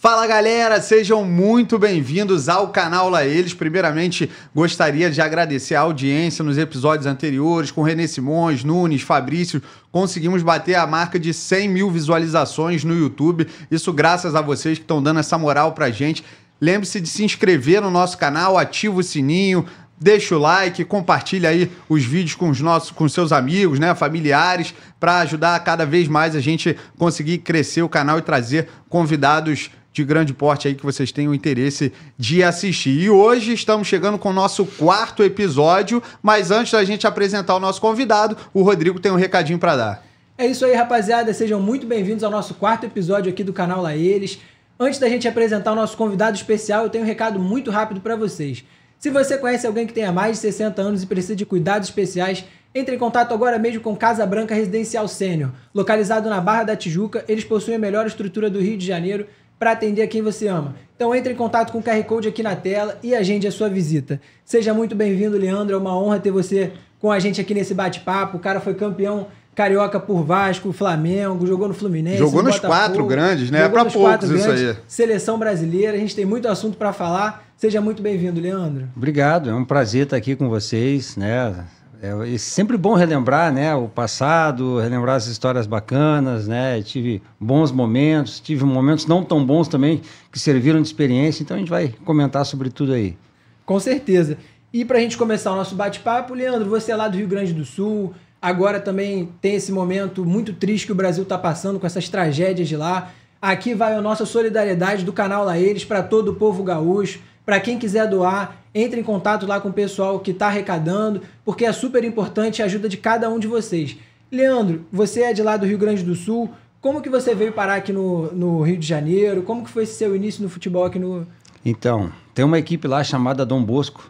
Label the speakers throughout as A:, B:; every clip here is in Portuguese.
A: Fala galera, sejam muito bem-vindos ao canal Lá Eles. Primeiramente, gostaria de agradecer a audiência nos episódios anteriores com René Simões, Nunes, Fabrício. Conseguimos bater a marca de 100 mil visualizações no YouTube. Isso graças a vocês que estão dando essa moral pra gente. Lembre-se de se inscrever no nosso canal, ativa o sininho, deixa o like, compartilha aí os vídeos com seus amigos, né, familiares, para ajudar cada vez mais a gente conseguir crescer o canal e trazer convidados de grande porte aí que vocês tenham interesse de assistir. E hoje estamos chegando com o nosso quarto episódio, mas antes da gente apresentar o nosso convidado, o Rodrigo tem um recadinho para dar.
B: É isso aí, rapaziada, sejam muito bem-vindos ao nosso quarto episódio aqui do canal Lá Eles. Antes da gente apresentar o nosso convidado especial, eu tenho um recado muito rápido para vocês. Se você conhece alguém que tenha mais de 60 anos e precisa de cuidados especiais, entre em contato agora mesmo com Casa Branca Residencial Sênior. Localizado na Barra da Tijuca, eles possuem a melhor estrutura do Rio de Janeiro para atender a quem você ama. Então entre em contato com o QR Code aqui na tela e agende a sua visita. Seja muito bem-vindo, Leandro. É uma honra ter você com a gente aqui nesse bate-papo. O cara foi campeão carioca por Vasco, Flamengo, jogou no Fluminense,
A: jogou nos quatro grandes, né? É para poucos isso aí.
B: Seleção brasileira. A gente tem muito assunto para falar. Seja muito bem-vindo, Leandro.
C: Obrigado. É um prazer estar aqui com vocês, né? É sempre bom relembrar, né, o passado, relembrar as histórias bacanas, né? Tive bons momentos, tive momentos não tão bons também que serviram de experiência, então a gente vai comentar sobre tudo aí.
B: Com certeza. E para a gente começar o nosso bate-papo, Leandro, você é lá do Rio Grande do Sul, agora também tem esse momento muito triste que o Brasil está passando com essas tragédias de lá. Aqui vai a nossa solidariedade do canal Lá Eles para todo o povo gaúcho. Para quem quiser doar, entre em contato lá com o pessoal que está arrecadando, porque é super importante a ajuda de cada um de vocês. Leandro, você é de lá do Rio Grande do Sul, como que você veio parar aqui no Rio de Janeiro? Como que foi esse seu início no futebol aqui no...
C: Então, tem uma equipe lá chamada Dom Bosco.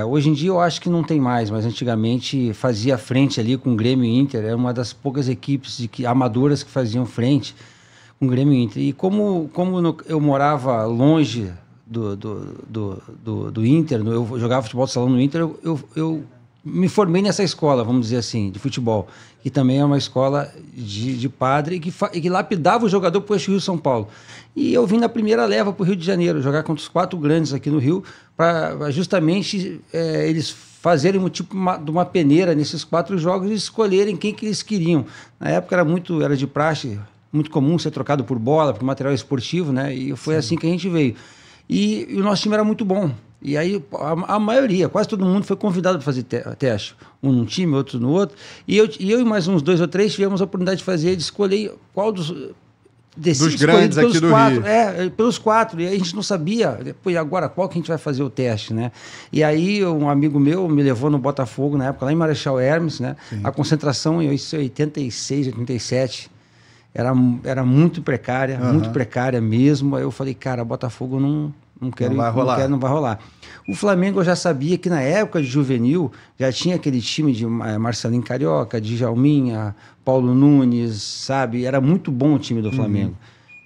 C: Hoje em dia eu acho que não tem mais, mas antigamente fazia frente ali com o Grêmio Inter, era uma das poucas equipes amadoras que faziam frente com o Grêmio Inter. E como eu morava longe do Inter, eu jogava futebol de salão no Inter, eu me formei nessa escola, vamos dizer assim, de futebol, que também é uma escola de padre e que lapidava o jogador para o Eixo Rio-São Paulo. E eu vim na primeira leva para o Rio de Janeiro, jogar contra os quatro grandes aqui no Rio, para justamente eles fazerem de uma peneira nesses quatro jogos e escolherem quem que eles queriam. Na época era de praxe, muito comum ser trocado por bola, por material esportivo, né? E foi assim que a gente veio. E o nosso time era muito bom. E aí a maioria, quase todo mundo foi convidado para fazer teste. Um num time, outro no outro. E eu e mais uns 2 ou 3 tivemos a oportunidade de fazer, de escolher qual dos
A: grandes aqui do
C: quatro,
A: Rio.
C: Pelos 4. E aí a gente não sabia, e agora qual que a gente vai fazer o teste, né? E aí um amigo meu me levou no Botafogo, na época, lá em Marechal Hermes, né? Sim. A concentração em 86, 87. Era muito precária, muito precária mesmo. Aí eu falei, cara, Botafogo não quero, não vai rolar. O Flamengo eu já sabia que na época de juvenil já tinha aquele time de Marcelinho Carioca, Djalminha, Paulo Nunes, sabe? Era muito bom o time do Flamengo.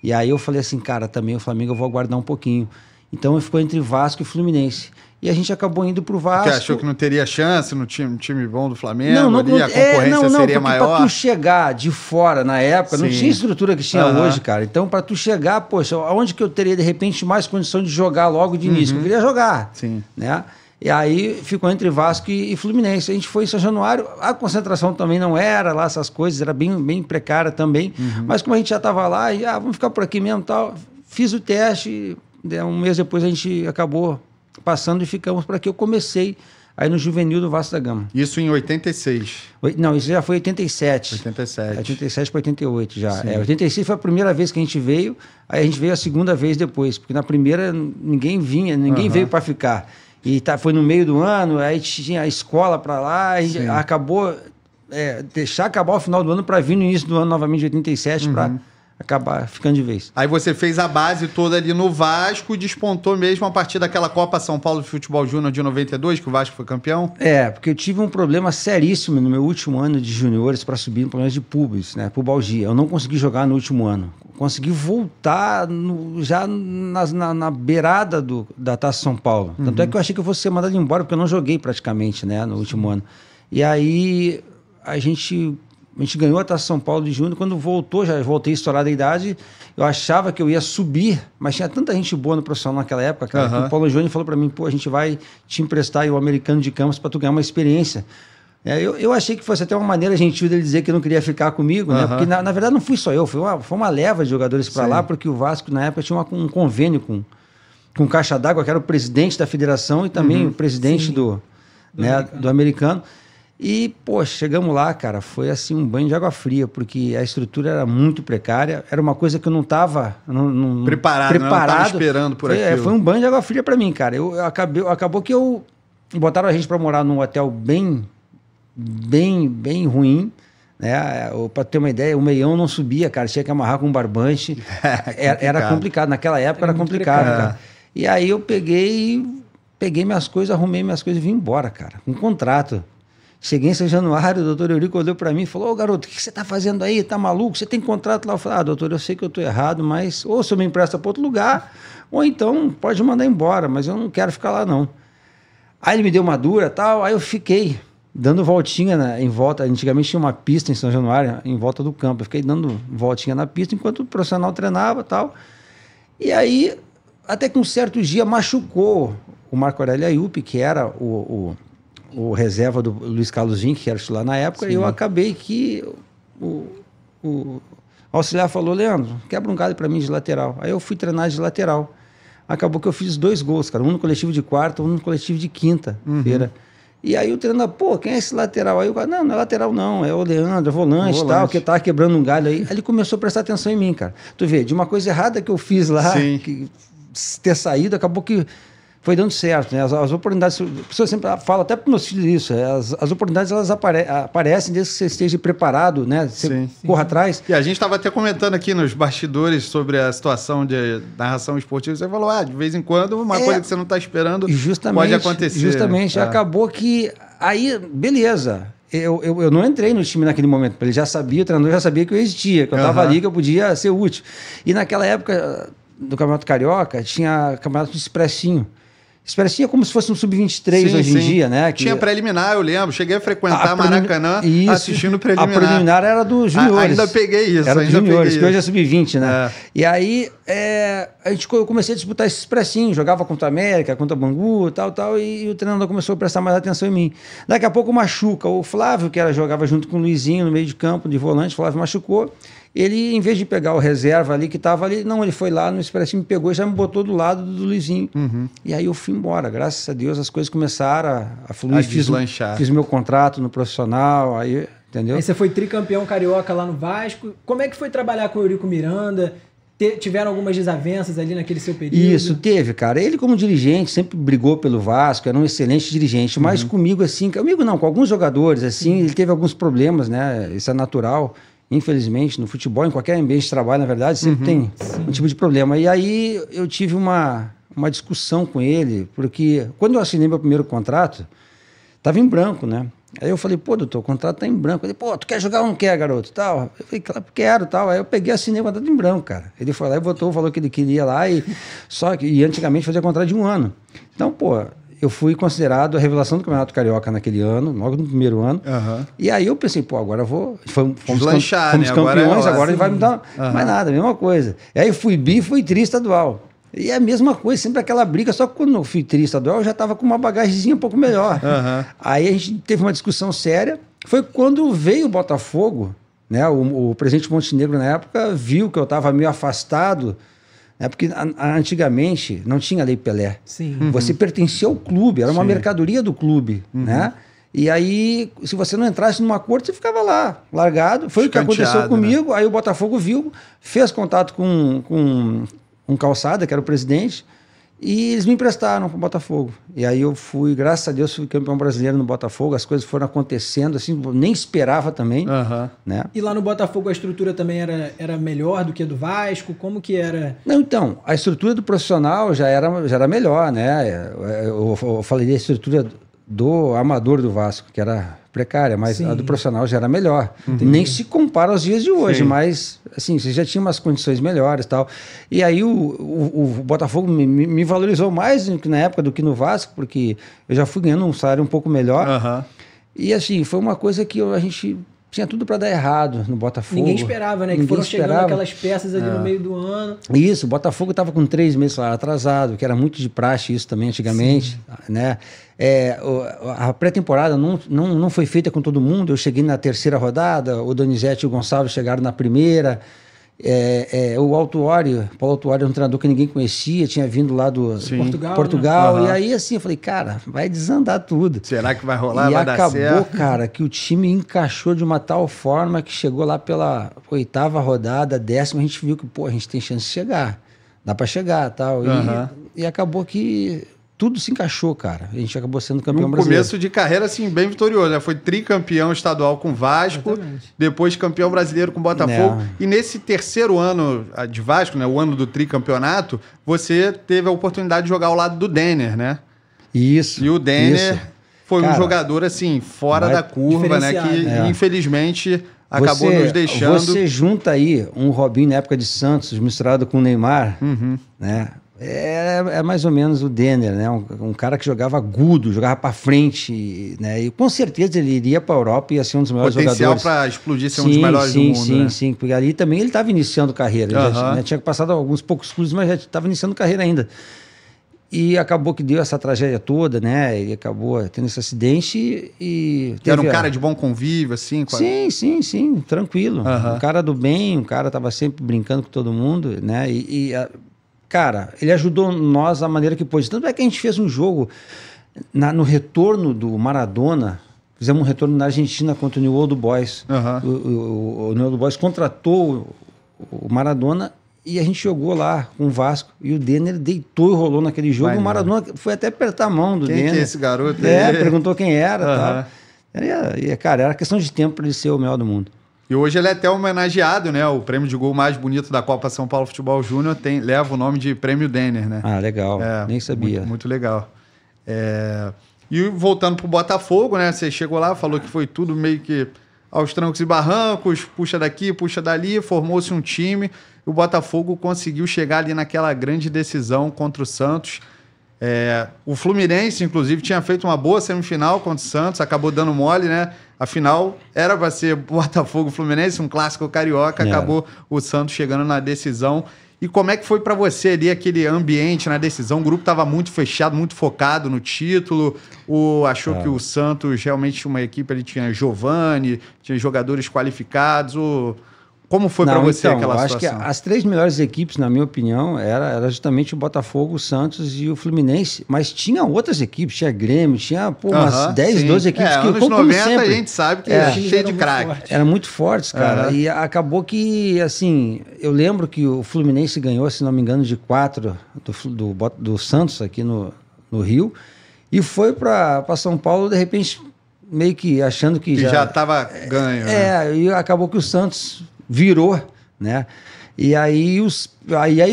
C: E aí eu falei assim, cara, também o Flamengo eu vou aguardar um pouquinho. Então ficou entre Vasco e Fluminense. E a gente acabou indo pro Vasco.
A: Porque achou que não teria chance no time bom do Flamengo? A concorrência seria maior?
C: Pra tu chegar de fora, na época, não tinha estrutura que tinha hoje, cara. Então, pra tu chegar, poxa, aonde que eu teria, de repente, mais condição de jogar logo de início? Eu queria jogar, né? E aí, ficou entre Vasco e Fluminense. A gente foi em São Januário, a concentração também não era lá, essas coisas, era bem precária também. Mas como a gente já tava lá, vamos ficar por aqui mesmo e tal. Fiz o teste, um mês depois a gente acabou passando e ficamos por aqui. Eu comecei aí no juvenil do Vasco da Gama.
A: Isso em 86?
C: Não, isso já foi 87. 87 para 88 já. 86 foi a primeira vez que a gente veio, aí a gente veio a segunda vez depois, porque na primeira ninguém veio para ficar. E foi no meio do ano, aí tinha a escola para lá, e acabou, deixar acabar o final do ano para vir no início do ano novamente de 87 para acabar ficando de vez.
A: Aí você fez a base toda ali no Vasco e despontou mesmo a partir daquela Copa São Paulo de Futebol Júnior de 92, que o Vasco foi campeão?
C: Porque eu tive um problema seríssimo no meu último ano de juniores para subir no problema de pubis, né, pubalgia. Eu não consegui jogar no último ano. Consegui voltar já na beirada da Taça São Paulo. Tanto é que eu achei que eu fosse ser mandado embora, porque eu não joguei praticamente, né, no último ano. E aí a gente A gente ganhou a Taça São Paulo de Júnior. Quando voltou, já voltei estourada a idade, eu achava que eu ia subir, mas tinha tanta gente boa no profissional naquela época, cara, que o Paulo Júnior falou para mim, pô, a gente vai te emprestar aí o americano de Campos para tu ganhar uma experiência. Eu achei que fosse até uma maneira gentil dele dizer que não queria ficar comigo, né? Porque na verdade não fui só eu, foi uma leva de jogadores para lá, porque o Vasco na época tinha um convênio com o Caixa d'Água, que era o presidente da federação e também o presidente do americano. E, pô, chegamos lá, cara, foi assim um banho de água fria, porque a estrutura era muito precária, era uma coisa que eu não estava
A: preparado. Não estava esperando por aquilo.
C: Foi um banho de água fria para mim, cara. Acabou que botaram a gente para morar num hotel bem ruim, né? Para ter uma ideia, o meião não subia, cara, tinha que amarrar com um barbante. Era complicado, naquela época era complicado, cara. E aí eu peguei minhas coisas, arrumei minhas coisas e vim embora, cara, com um contrato. Cheguei em São Januário, o doutor Eurico olhou para mim e falou, ô garoto, o que você tá fazendo aí? Tá maluco? Você tem contrato lá? Eu falei, doutor, eu sei que eu tô errado, mas ou você me empresta para outro lugar, ou então pode mandar embora, mas eu não quero ficar lá não. Aí ele me deu uma dura e tal, aí eu fiquei dando voltinha em volta, antigamente tinha uma pista em São Januário, em volta do campo, eu fiquei dando voltinha na pista enquanto o profissional treinava e tal. E aí, até que um certo dia machucou o Marco Aurélio Ayup, que era o reserva do Luiz Carlos Vinck, que era titular na época, e eu acabei que o auxiliar falou, Leandro, quebra um galho para mim de lateral. Aí eu fui treinar de lateral. Acabou que eu fiz 2 gols, cara, um no coletivo de quarta, um no coletivo de quinta-feira. E aí o treinador, pô, quem é esse lateral? Aí eu falei, não é lateral não, é o Leandro, é volante e tal, que tava quebrando um galho aí. Aí ele começou a prestar atenção em mim, cara. Tu vê, de uma coisa errada que eu fiz lá, ter saído, acabou que foi dando certo, né? As oportunidades, a pessoa sempre fala, até para os meus filhos isso, as oportunidades elas aparecem desde que você esteja preparado, né? Você corra atrás.
A: E a gente estava até comentando aqui nos bastidores sobre a situação de narração esportiva, você falou, de vez em quando, uma coisa que você não está esperando pode acontecer.
C: Justamente, acabou que, aí, beleza, eu não entrei no time naquele momento, ele já sabia, o treinador já sabia que eu existia, que eu estava ali, que eu podia ser útil. E naquela época do Campeonato Carioca, tinha campeonato de expressinho. Expressinho é como se fosse um sub-23 hoje em dia, né?
A: Tinha preliminar, eu lembro. Cheguei a frequentar Maracanã assistindo preliminar.
C: A preliminar era dos juniores.
A: Ainda peguei isso.
C: Era dos juniores, que hoje é sub-20, né? E aí, eu comecei a disputar esse expressinho. Jogava contra a América, contra o Bangu, tal. E o treinador começou a prestar mais atenção em mim. Daqui a pouco machuca. O Flávio, que jogava junto com o Luizinho no meio de campo, de volante, o Flávio machucou. Ele, em vez de pegar o reserva ali, que estava ali, não, ele foi lá no Expressinho, me pegou e já me botou do lado do Luizinho. E aí eu fui embora. Graças a Deus as coisas começaram a fluir. Fiz meu contrato no profissional, aí, entendeu?
B: Aí você foi tricampeão carioca lá no Vasco. Como é que foi trabalhar com o Eurico Miranda? Tiveram algumas desavenças ali naquele seu período?
C: Isso, teve, cara. Ele, como dirigente, sempre brigou pelo Vasco, era um excelente dirigente, mas comigo, assim, comigo não, com alguns jogadores, assim, ele teve alguns problemas, né? Isso é natural. Infelizmente, no futebol, em qualquer ambiente de trabalho, na verdade, sempre tem um tipo de problema. E aí eu tive uma discussão com ele, porque quando eu assinei meu primeiro contrato, estava em branco, né? Aí eu falei, pô, doutor, o contrato tá em branco. Ele, pô, tu quer jogar ou não quer, garoto? Tal. Eu falei, claro, quero, tal. Aí eu peguei e assinei o contrato em branco, cara. Ele foi lá e botou, falou que ele queria lá, e antigamente fazia contrato de 1 ano. Então, pô, eu fui considerado a revelação do Campeonato Carioca naquele ano, logo no primeiro ano. E aí eu pensei, pô, agora eu vou... Fomos campeões, agora ele vai me dar mais nada, a mesma coisa. E aí fui bi, fui tri estadual. E é a mesma coisa, sempre aquela briga, só que quando eu fui tri estadual, eu já estava com uma bagagemzinha um pouco melhor. Aí a gente teve uma discussão séria. Foi quando veio o Botafogo, né? O presidente Montenegro, na época, viu que eu estava meio afastado, porque antigamente não tinha Lei Pelé. Você pertencia ao clube, era uma mercadoria do clube, né? E aí, se você não entrasse num acordo, você ficava lá, largado. Foi o que aconteceu comigo. Aí o Botafogo viu, fez contato com um Calçada, que era o presidente, e eles me emprestaram para o Botafogo. E aí eu fui, graças a Deus, fui campeão brasileiro no Botafogo, as coisas foram acontecendo, assim, nem esperava também. Né?
B: E lá no Botafogo a estrutura também era melhor do que a do Vasco? Como que era?
C: Não, então, a estrutura do profissional já era melhor, né? Eu falei da estrutura do amador do Vasco, que era precária, mas a do profissional já era melhor. Nem se compara aos dias de hoje, mas assim, você já tinha umas condições melhores e tal. E aí o Botafogo me valorizou mais na época do que no Vasco, porque eu já fui ganhando um salário um pouco melhor. E assim, foi uma coisa que a gente tinha tudo para dar errado no Botafogo.
B: Ninguém esperava, né? Que foram chegando aquelas peças ali no meio do ano.
C: Isso, o Botafogo estava com 3 meses lá atrasado, que era muito de praxe isso também antigamente, né? A pré-temporada não foi feita com todo mundo. Eu cheguei na 3ª rodada, o Donizete e o Gonçalves chegaram na 1ª. O Paulo Autuori é um treinador que ninguém conhecia, tinha vindo lá do Portugal, né? E aí assim, eu falei, cara, vai desandar tudo.
A: Será que vai rolar,
C: vai
A: dar certo?
C: E acabou, cara, que o time encaixou de uma tal forma que chegou lá pela 8ª rodada, 10ª, a gente viu que, pô, a gente tem chance de chegar, dá pra chegar, tal. E acabou que tudo se encaixou, cara. A gente acabou sendo campeão brasileiro.
A: Começo de carreira, assim, bem vitorioso, né? Foi tricampeão estadual com o Vasco, depois campeão brasileiro com o Botafogo. E nesse 3º ano de Vasco, né? O ano do tricampeonato, você teve a oportunidade de jogar ao lado do Denner, né?
C: Isso.
A: E o Denner foi um jogador, assim, fora da curva, né? Que, infelizmente, acabou nos deixando.
C: Você junta aí um Robinho na época de Santos, misturado com o Neymar, né? É mais ou menos o Denner, né? Um cara que jogava agudo, jogava para frente, né? E com certeza ele iria para a Europa e ia ser um dos melhores jogadores.
A: Potencial para explodir, ser um dos melhores do mundo,
C: Sim, porque ali também ele estava iniciando carreira. Ele já tinha passado alguns poucos clubes, mas já estava iniciando carreira ainda. E acabou que deu essa tragédia toda, né? Ele acabou tendo esse acidente e...
A: Era um cara de bom convívio, assim?
C: Sim, tranquilo. Um cara do bem, um cara tava sempre brincando com todo mundo, né? Cara, ele ajudou nós da maneira que pôde. Tanto é que a gente fez um jogo no retorno do Maradona. Fizemos um retorno na Argentina contra o New Old Boys. O New Old Boys contratou o Maradona e a gente jogou lá com o Vasco. E o Denner deitou e rolou naquele jogo. O Maradona foi até apertar a mão do Denner.
A: Quem que é esse garoto aí?
C: Perguntou quem era. Tal. Cara, era questão de tempo para ele ser o melhor do mundo.
A: E hoje ele é até homenageado, né? O prêmio de gol mais bonito da Copa São Paulo Futebol Júnior leva o nome de Prêmio Denner, né?
C: Ah, legal. Nem sabia.
A: Muito legal. E voltando pro Botafogo, né? Você chegou lá, falou que foi tudo meio que aos trancos e barrancos, puxa daqui, puxa dali, formou-se um time. E o Botafogo conseguiu chegar ali naquela grande decisão contra o Santos. O Fluminense, inclusive, tinha feito uma boa semifinal contra o Santos, acabou dando mole, né? Afinal, era para ser Botafogo Fluminense, um clássico carioca, acabou o Santos chegando na decisão. E como é que foi para você ali aquele ambiente na decisão? O grupo estava muito fechado, muito focado no título, achou que o Santos realmente tinha uma equipe, ele tinha Giovani, tinha jogadores qualificados, como foi para você aquela situação?
C: Eu acho que as 3 melhores equipes, na minha opinião, era justamente o Botafogo, o Santos e o Fluminense. Mas tinha outras equipes, tinha Grêmio, tinha umas 10, 12 equipes que,
A: anos 90 sempre, a gente sabe que era cheio de craque.
C: Eram muito fortes, cara. E acabou que, assim, eu lembro que o Fluminense ganhou, se não me engano, de 4 do Santos aqui no Rio. E foi para São Paulo, de repente, meio que achando que
A: já estava ganho.
C: E acabou que o Santos virou, né? E aí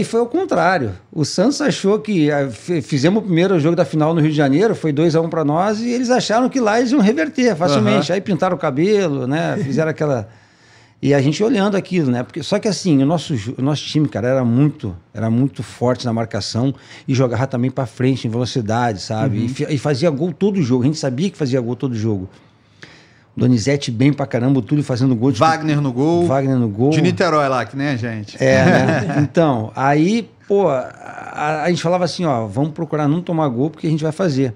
C: foi o contrário. O Santos achou que fizemos o primeiro jogo da final no Rio de Janeiro, foi 2-1 para nós, e eles acharam que lá eles iam reverter facilmente. Aí pintaram o cabelo, né? Fizeram aquela... E a gente olhando aquilo, né? Só que assim, o nosso time, cara, era muito forte na marcação e jogava também para frente, em velocidade, sabe? E fazia gol todo jogo. A gente sabia que fazia gol todo jogo. Donizete bem pra caramba, o Túlio fazendo gol.
A: Wagner no gol.
C: De
A: Niterói lá, que nem a gente.
C: Né? Então, aí, a gente falava assim, vamos procurar não tomar gol porque a gente vai fazer.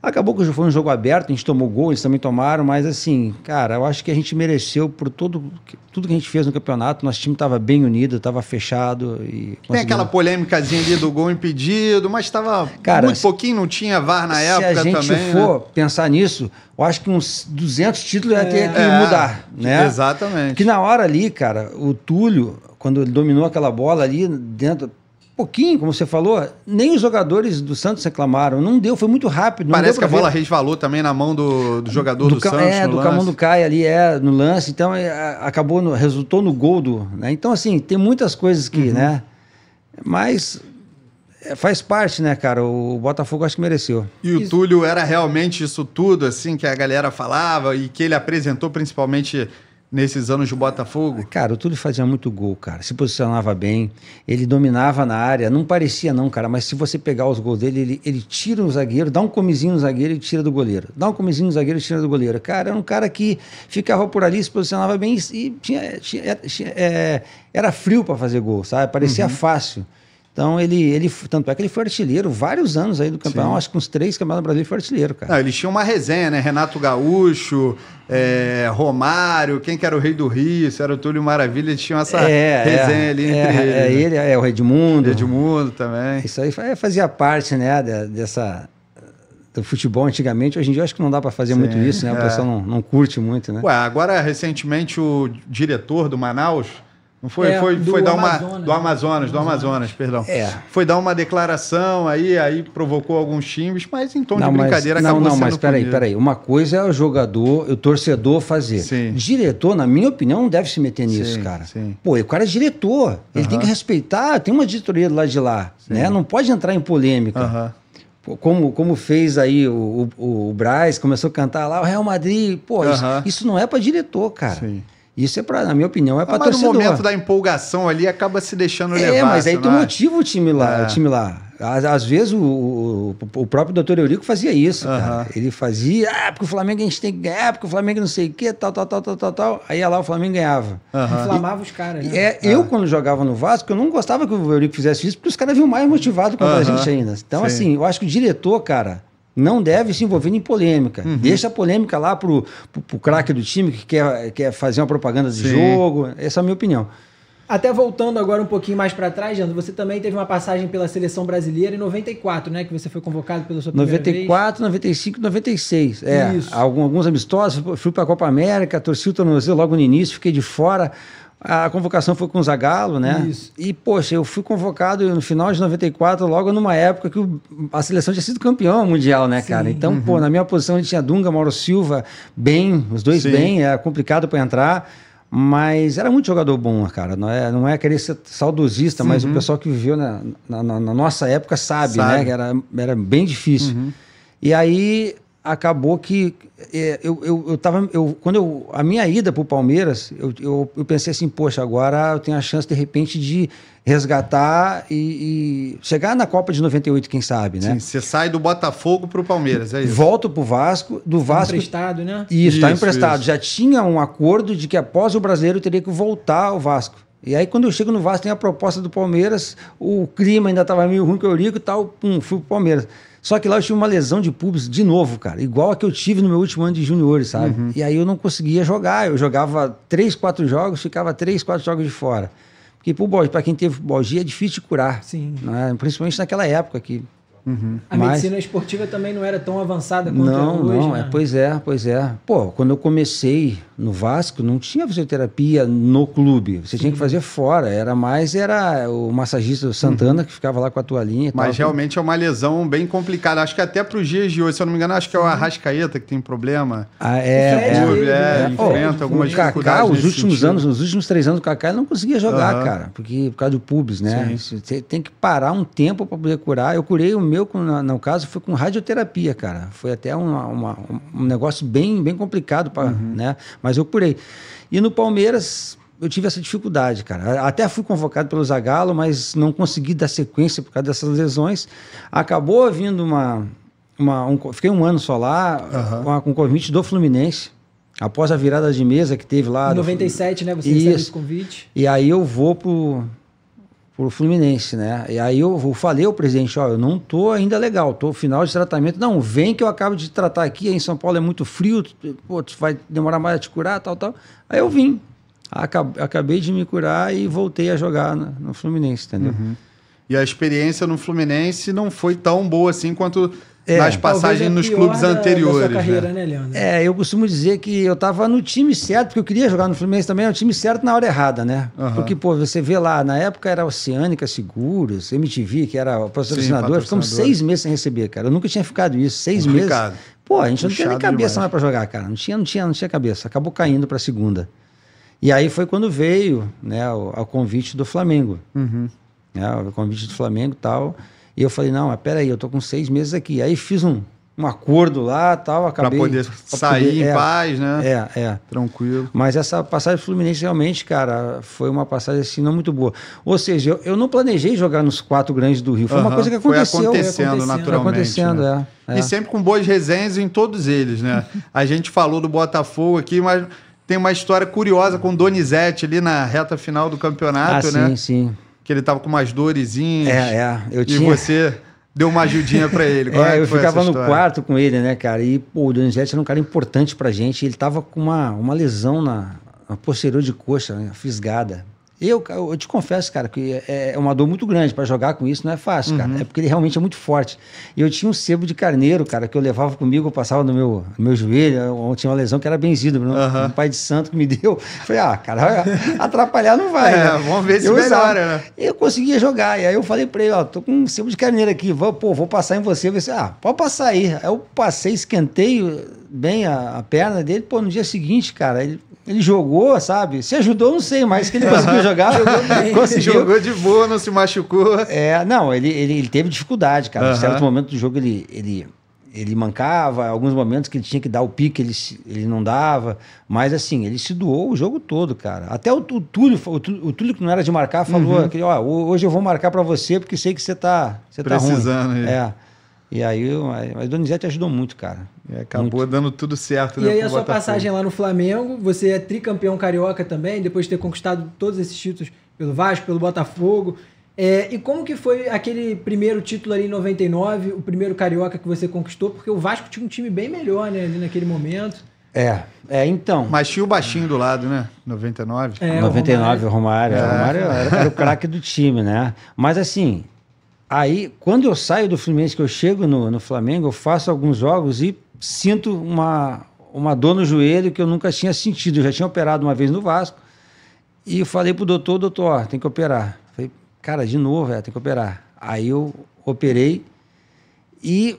C: Acabou que foi um jogo aberto, a gente tomou gol, eles também tomaram, mas assim, cara, eu acho que a gente mereceu por tudo que a gente fez no campeonato. Nosso time estava bem unido, estava fechado.
A: Tem aquela polêmicazinha ali do gol impedido, mas estava muito pouquinho, não tinha VAR na época também. Se a gente for pensar nisso, eu acho que uns 200 títulos ia ter que mudar, né? Exatamente.
C: Que na hora ali, cara, o Túlio, quando ele dominou aquela bola ali dentro... pouquinho, como você falou, nem os jogadores do Santos reclamaram, não deu, foi muito rápido.
A: Parece que a bola resvalou também na mão do jogador do Santos.
C: Do Camão do Caio ali, no lance, então resultou no gol né? Então, assim, tem muitas coisas que, né? Mas faz parte, né, cara? O Botafogo acho que mereceu.
A: E o Túlio era realmente isso tudo, assim, que a galera falava e que ele apresentou principalmente nesses anos de Botafogo?
C: Cara, o Túlio fazia muito gol, cara. Se posicionava bem, ele dominava na área. Não parecia não, cara, mas se você pegar os gols dele, ele tira o zagueiro, dá um comezinho no zagueiro e tira do goleiro. Dá um comezinho no zagueiro e tira do goleiro. Cara, era um cara que ficava por ali, se posicionava bem e era frio para fazer gol, sabe? Parecia fácil. Então, tanto é que ele foi artilheiro vários anos aí do campeonato, acho que uns 3 campeonatos brasileiros foi artilheiro, cara.
A: Não, eles tinham uma resenha, né? Renato Gaúcho, Romário, quem que era o Rei do Rio, se era o Túlio Maravilha, eles tinham essa resenha ali entre eles. Né?
C: O Edmundo.
A: Edmundo também.
C: Isso aí fazia parte, né, do futebol antigamente. Hoje em dia eu acho que não dá para fazer muito isso, né? O pessoal não curte muito, né?
A: Ué, agora recentemente o diretor do Manaus... Não foi, foi dar do Amazonas, perdão. Foi dar uma declaração aí provocou alguns times, mas em tom de brincadeira acabou sendo
C: mas peraí. Uma coisa é o jogador, o torcedor fazer.
A: Sim.
C: Diretor, na minha opinião, não deve se meter nisso, cara.
A: Sim.
C: Pô, o cara é diretor. Ele tem que respeitar, tem uma diretoria do lado de lá, né? Não pode entrar em polêmica. Como fez aí o Braz, começou a cantar lá, o Real Madrid. Pô, isso não é para diretor, cara. Sim. Isso na minha opinião, é para torcedor.
A: Mas no momento da empolgação ali, acaba se deixando levar.
C: Mas aí tu motiva o time lá. Às vezes o próprio doutor Eurico fazia isso, cara. Ele fazia, porque o Flamengo a gente tem que ganhar, porque o Flamengo não sei o quê, tal. Aí ia lá, o Flamengo ganhava.
B: Inflamava os caras, né?
C: Eu, quando jogava no Vasco, eu não gostava que o Eurico fizesse isso, porque os caras vinham mais motivados contra a gente ainda. Então, assim, eu acho que o diretor, cara... não deve se envolver em polêmica. Deixa a polêmica lá pro craque do time que quer fazer uma propaganda de jogo. Essa é a minha opinião.
B: Até voltando agora um pouquinho mais para trás, Jandro, você também teve uma passagem pela seleção brasileira em 94, né? Que você foi convocado pela sua primeira
C: 94, 95, 96. Isso. Alguns amistosos, fui para a Copa América, torci o tornozelo logo no início, fiquei de fora. A convocação foi com o Zagallo, né?
B: Isso.
C: E, poxa, eu fui convocado no final de 94, logo numa época que a seleção tinha sido campeão mundial, né, cara? Então, pô, na minha posição a gente tinha Dunga, Mauro Silva, bem, os dois bem, era complicado para entrar, mas era muito jogador bom, cara. Não é querer ser saudosista, mas o pessoal que viveu na nossa época sabe, né? Que era bem difícil. E aí... acabou que a minha ida para o Palmeiras, eu pensei assim, poxa, agora eu tenho a chance de repente de resgatar e chegar na Copa de 98, quem sabe, né?
A: Sim, você sai do Botafogo para o Palmeiras, é isso?
C: Volto para o Vasco, do Vasco...
B: emprestado, né?
C: Isso, está emprestado. Já tinha um acordo de que após o Brasileiro eu teria que voltar ao Vasco. E aí, quando eu chego no Vasco, tem a proposta do Palmeiras, o clima ainda estava meio ruim com o Eurico e tal, fui pro Palmeiras. Só que lá eu tive uma lesão de pubis de novo, cara, igual a que eu tive no meu último ano de juniores, sabe? E aí eu não conseguia jogar, eu jogava 3, 4 jogos, ficava 3, 4 jogos de fora. Porque para quem teve pubalgia é difícil de curar, né? Principalmente naquela época que...
B: A medicina esportiva também não era tão avançada quanto é hoje, né?
C: Pois é. Pô, quando eu comecei no Vasco, não tinha fisioterapia no clube. Você tinha que fazer fora. Era o massagista Santana que ficava lá com a toalhinha e tal.
A: Mas realmente é uma lesão bem complicada. Acho que até para os dias de hoje, se eu não me engano, acho que é o Arrascaeta que tem problema. Enfrenta algumas dificuldades.
C: Nos últimos 3 anos do Kaká, ele não conseguia jogar, cara, por causa do pubis, né? Você tem que parar um tempo para poder curar. Eu curei o meu, no caso, foi com radioterapia, cara. Foi até um negócio bem complicado, né? Mas eu curei. E no Palmeiras, eu tive essa dificuldade, cara. Até fui convocado pelo Zagallo, mas não consegui dar sequência por causa dessas lesões. Acabou vindo fiquei 1 ano só lá, com convite do Fluminense. Após a virada de mesa que teve lá...
B: Em 97, né? Você recebeu esse convite.
C: E aí eu vou pro Fluminense, né? E aí eu falei ao presidente, eu não tô ainda legal, tô no final de tratamento. Não, vem que eu acabo de tratar aqui, aí em São Paulo é muito frio, pô, tu vai demorar mais a te curar, tal. Aí eu vim. Acabei de me curar e voltei a jogar no Fluminense, entendeu?
A: E a experiência no Fluminense não foi tão boa assim quanto nas passagens nos clubes anteriores.
B: Da sua carreira, né, Leandro?
C: Eu costumo dizer que eu estava no time certo, porque eu queria jogar no Fluminense também, é o time certo na hora errada, né? Porque, pô, você vê lá, na época era Oceânica Seguros, MTV, que era o patrocinador, ficamos 6 meses sem receber, cara. Eu nunca tinha ficado isso, 6 meses. Pô, a gente não tinha nem cabeça mais para jogar, cara. Não tinha cabeça. Acabou caindo para a segunda. E aí foi quando veio, né, o convite do Flamengo. O convite do Flamengo e tal. E eu falei, não, mas peraí, eu tô com 6 meses aqui. Aí fiz um um acordo lá, tal, acabei...
A: Para poder sair em paz, né?
C: Tranquilo. Mas essa passagem do Fluminense realmente, cara, foi uma passagem assim não muito boa. Ou seja, eu não planejei jogar nos 4 grandes do Rio. Foi uma coisa que aconteceu.
A: Foi acontecendo naturalmente.
C: Né?
A: E sempre com boas resenhas em todos eles, né? A gente falou do Botafogo aqui, mas tem uma história curiosa com o Donizete ali na reta final do campeonato, né?
C: Sim.
A: Que ele tava com umas dorezinhas.
C: E
A: você deu uma ajudinha pra ele.
C: Eu ficava no quarto com ele, né, cara? E, pô, o Donizete era um cara importante pra gente. Ele tava com uma lesão na posterior de coxa, né, fisgada. Eu te confesso, cara, que é uma dor muito grande para jogar com isso, não é fácil, cara. É porque ele realmente é muito forte. E eu tinha um sebo de carneiro, cara, que eu levava comigo, eu passava no meu joelho, eu tinha uma lesão que era benzido, um pai de santo que me deu. Falei, cara, atrapalhar não vai, né?
A: Vamos ver se melhora, né?
C: Eu conseguia jogar, e aí eu falei pra ele, tô com um sebo de carneiro aqui, vou passar em você. Ele disse, pode passar aí. Aí eu passei, esquentei bem a perna dele, no dia seguinte, cara, ele jogou, sabe? Se ajudou, não sei, mas que ele conseguiu jogar.
A: Jogou de boa, não se machucou.
C: Não, ele teve dificuldade, cara. Em certo momento do jogo ele mancava, alguns momentos que ele tinha que dar o pique, ele não dava. Mas assim, ele se doou o jogo todo, cara. Até o Túlio, que não era de marcar, falou que, hoje eu vou marcar pra você, porque sei que você tá
A: precisando
C: ruim. E aí, o Donizete ajudou muito, cara.
A: Acabou dando tudo certo.
B: E aí a sua passagem lá no Flamengo, você é tricampeão carioca também, depois de ter conquistado todos esses títulos pelo Vasco, pelo Botafogo. E como que foi aquele primeiro título ali em 99, o primeiro carioca que você conquistou? Porque o Vasco tinha um time bem melhor, né, ali naquele momento.
C: Então...
A: Mas tinha o baixinho do lado, né? 99.
C: 99, o Romário. O Romário era o craque do time, né? Mas assim... Aí, quando eu saio do Fluminense, que eu chego no Flamengo, eu faço alguns jogos e sinto uma dor no joelho que eu nunca tinha sentido. Eu já tinha operado uma vez no Vasco e eu falei pro doutor, tem que operar. Falei, cara, de novo, tem que operar. Aí eu operei e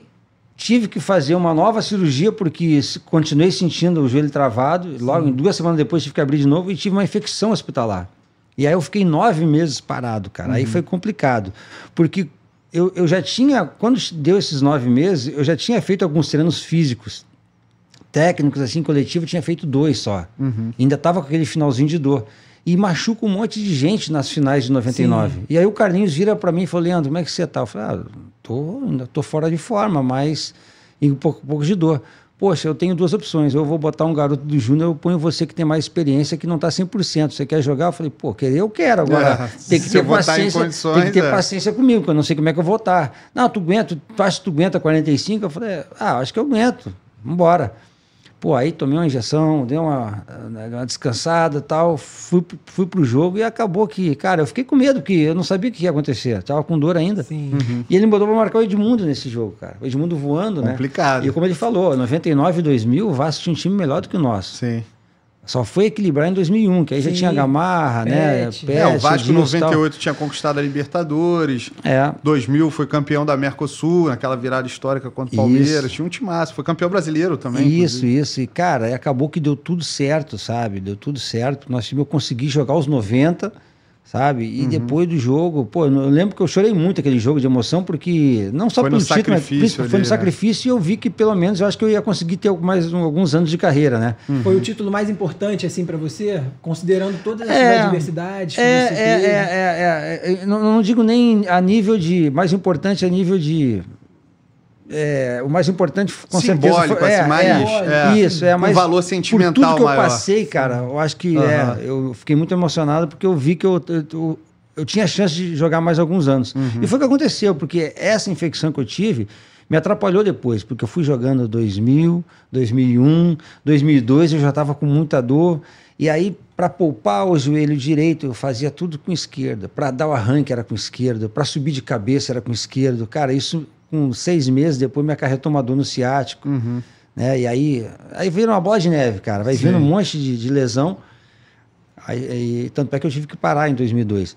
C: tive que fazer uma nova cirurgia porque continuei sentindo o joelho travado. Logo, 2 semanas depois, tive que abrir de novo e tive uma infecção hospitalar. E aí eu fiquei 9 meses parado, cara. Aí foi complicado, porque... Eu já tinha, quando deu esses 9 meses, eu já tinha feito alguns treinos físicos, técnicos, assim, coletivo, tinha feito 2 só. Ainda estava com aquele finalzinho de dor. E machuca um monte de gente nas finais de 99. Sim. E aí o Carlinhos vira para mim e falou, Leandro, como é que você tá? Eu falei, ainda tô fora de forma, mas um pouco de dor. Poxa, eu tenho 2 opções. Eu vou botar um garoto do Júnior, eu ponho você que tem mais experiência, que não está 100%. Você quer jogar? Eu falei, querer eu quero. Agora tem que ter paciência. Tem que ter paciência comigo, porque eu não sei como é que eu vou estar. Não, tu acha que tu aguenta 45? Eu falei, acho que eu aguento. Vambora. Aí tomei uma injeção, dei uma descansada e tal, fui pro jogo e acabou que, cara, eu fiquei com medo, porque eu não sabia o que ia acontecer, tava com dor ainda. E ele me botou pra marcar o Edmundo nesse jogo, cara. O Edmundo voando,
A: complicado.
C: E como ele falou, 99 e 2000, o Vasco tinha um time melhor do que o nosso.
A: Sim.
C: Só foi equilibrar em 2001, que aí já tinha Gamarra, né?
A: O Vasco em 98 tinha conquistado a Libertadores. 2000 foi campeão da Mercosul, naquela virada histórica contra o Palmeiras. Tinha um timaço. Foi campeão brasileiro também.
C: Isso. E, cara, acabou que deu tudo certo, sabe? Deu tudo certo. Nosso time eu consegui jogar os 90, sabe? E depois do jogo, eu lembro que eu chorei muito aquele jogo de emoção, porque não só pelo título, mas foi no sacrifício, e eu vi que pelo menos eu acho que eu ia conseguir ter mais alguns anos de carreira, né?
B: Foi o título mais importante, assim, para você? Considerando todas as adversidades que você teve?
C: Não digo nem a nível de... Mais importante a nível de... o mais importante, com
A: simbólico,
C: certeza, foi
A: mais um valor sentimental maior.
C: Por tudo que eu passei, cara, eu acho que eu fiquei muito emocionado porque eu vi que eu tinha chance de jogar mais alguns anos. E foi o que aconteceu, porque essa infecção que eu tive me atrapalhou depois, porque eu fui jogando 2000, 2001, 2002, eu já estava com muita dor. E aí, para poupar o joelho direito, eu fazia tudo com esquerda. Para dar o arranque era com esquerda, para subir de cabeça era com esquerda. Cara, isso... Com 6 meses depois me acarretou uma dor no ciático, né? E aí vira uma bola de neve, cara. Vai vindo um monte de lesão. Tanto é que eu tive que parar em 2002.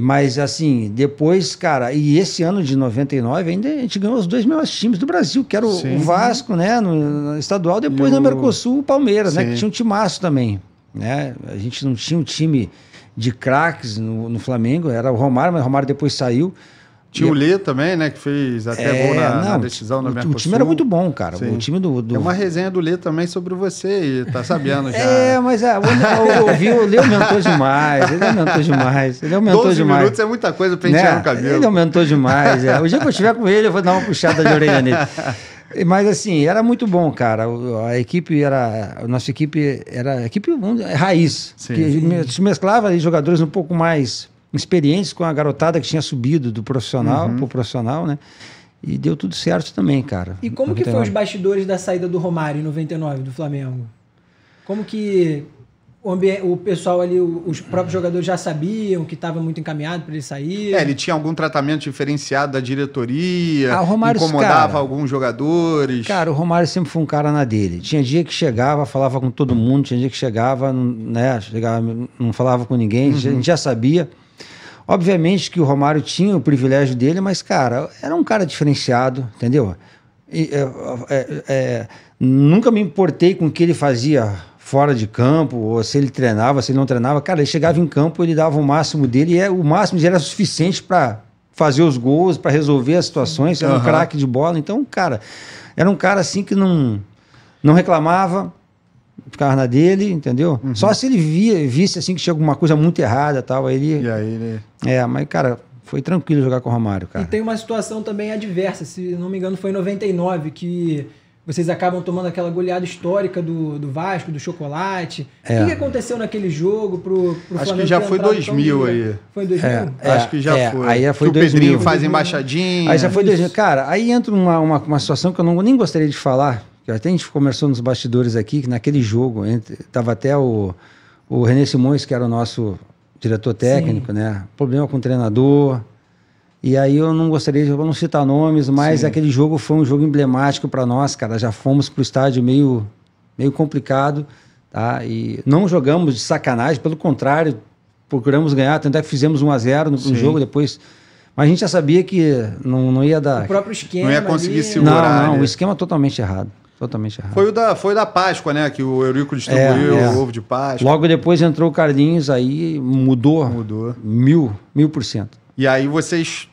C: Mas assim, depois, cara, e esse ano de 99 ainda a gente ganhou os 2 melhores times do Brasil, que era o Vasco, né? No estadual, depois na Mercosul, o Palmeiras, né? Que tinha um timaço também, né? A gente não tinha um time de craques no Flamengo, era o Romário, mas o Romário depois saiu.
A: Tinha o Lê também, né? Que fez até gol na decisão do Mercosul.
C: O time era muito bom, cara.
A: Sim.
C: O time do...
A: Tem uma resenha do Lê também sobre você, e tá sabendo já.
C: Mas eu ouvi, o Lê aumentou demais. Ele aumentou demais. 12
A: minutos é muita coisa pra encher no cabelo.
C: Ele aumentou demais. O dia que eu estiver com ele, eu vou dar uma puxada de orelha nele. Mas assim, era muito bom, cara. A nossa equipe era equipe raiz.
A: Sim.
C: Que se mesclava ali jogadores um pouco mais experientes com a garotada que tinha subido do profissional pro profissional, né? E deu tudo certo também, cara.
B: E como que foi os bastidores da saída do Romário em 99 do Flamengo? Como que o pessoal ali, os próprios jogadores já sabiam que estava muito encaminhado para ele sair?
A: Ele tinha algum tratamento diferenciado da diretoria?
C: O Romário,
A: incomodava alguns jogadores?
C: Cara, o Romário sempre foi um cara na dele. Tinha dia que chegava, falava com todo mundo, tinha dia que chegava, não falava com ninguém, a gente já sabia. Obviamente que o Romário tinha o privilégio dele, mas, cara, era um cara diferenciado, entendeu? Nunca me importei com o que ele fazia fora de campo, ou se ele treinava, se ele não treinava. Cara, ele chegava em campo, ele dava o máximo dele, e o máximo dele era suficiente para fazer os gols, para resolver as situações. Era um craque de bola. Então, cara, era um cara assim que não reclamava, ficava na dele, entendeu? Só se ele visse assim que tinha alguma coisa muito errada e tal, aí ele...
A: E aí ele...
C: mas, cara, foi tranquilo jogar com o Romário, cara.
B: E tem uma situação também adversa, se não me engano foi em 99, que vocês acabam tomando aquela goleada histórica do Vasco, do Chocolate. O que aconteceu naquele jogo pro
A: Acho
B: Flamengo?
A: Que já foi 2000 aí.
B: Foi em 2000?
A: Acho que já foi.
C: Aí já foi
A: que
C: 2000.
A: O Pedrinho faz embaixadinha.
C: Aí já foi 2000. Cara, aí entra uma situação que eu nem gostaria de falar, que até a gente conversou nos bastidores aqui, que naquele jogo, tava até o René Simões, que era o nosso diretor técnico, né? Problema com o treinador. E aí eu não gostaria, eu não citar nomes, mas aquele jogo foi um jogo emblemático para nós, cara. Já fomos pro estádio meio complicado, tá? E não jogamos de sacanagem, pelo contrário, procuramos ganhar, tanto é que fizemos 1-0 no jogo depois. Mas a gente já sabia que não ia dar.
B: O próprio esquema.
A: Não ia conseguir segurar.
C: Não, o esquema totalmente errado. Totalmente errado.
A: Foi da Páscoa, né? Que o Eurico distribuiu o ovo de Páscoa.
C: Logo depois entrou o Carlinhos, aí mudou. 1000%.
A: E aí vocês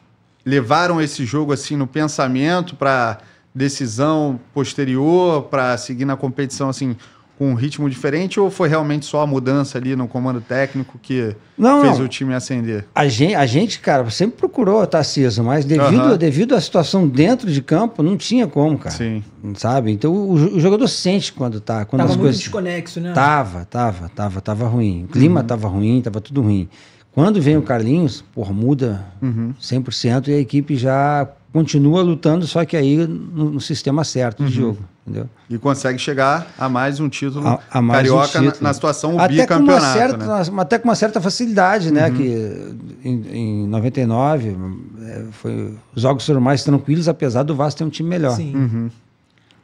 A: levaram esse jogo assim no pensamento para decisão posterior, para seguir na competição assim com um ritmo diferente, ou foi realmente só a mudança ali no comando técnico que fez o time ascender?
C: A gente, cara, sempre procurou estar aceso, mas devido à situação dentro de campo, não tinha como, cara.
A: Sim.
C: Sabe? Então o jogador sente quando tá. Quando
B: tava
C: as
B: muito
C: coisas...
B: desconexo, né?
C: Tava ruim. O clima tava ruim, tava tudo ruim. Quando vem o Carlinhos, muda 100% e a equipe já continua lutando, só que aí no sistema certo de jogo, entendeu?
A: E consegue chegar a mais um título
C: a mais
A: carioca
C: um título.
A: Na situação o bicampeonato, né?
C: Até com uma certa facilidade, né? Que em 99 os jogos foram mais tranquilos, apesar do Vasco ter um time melhor.
B: Sim.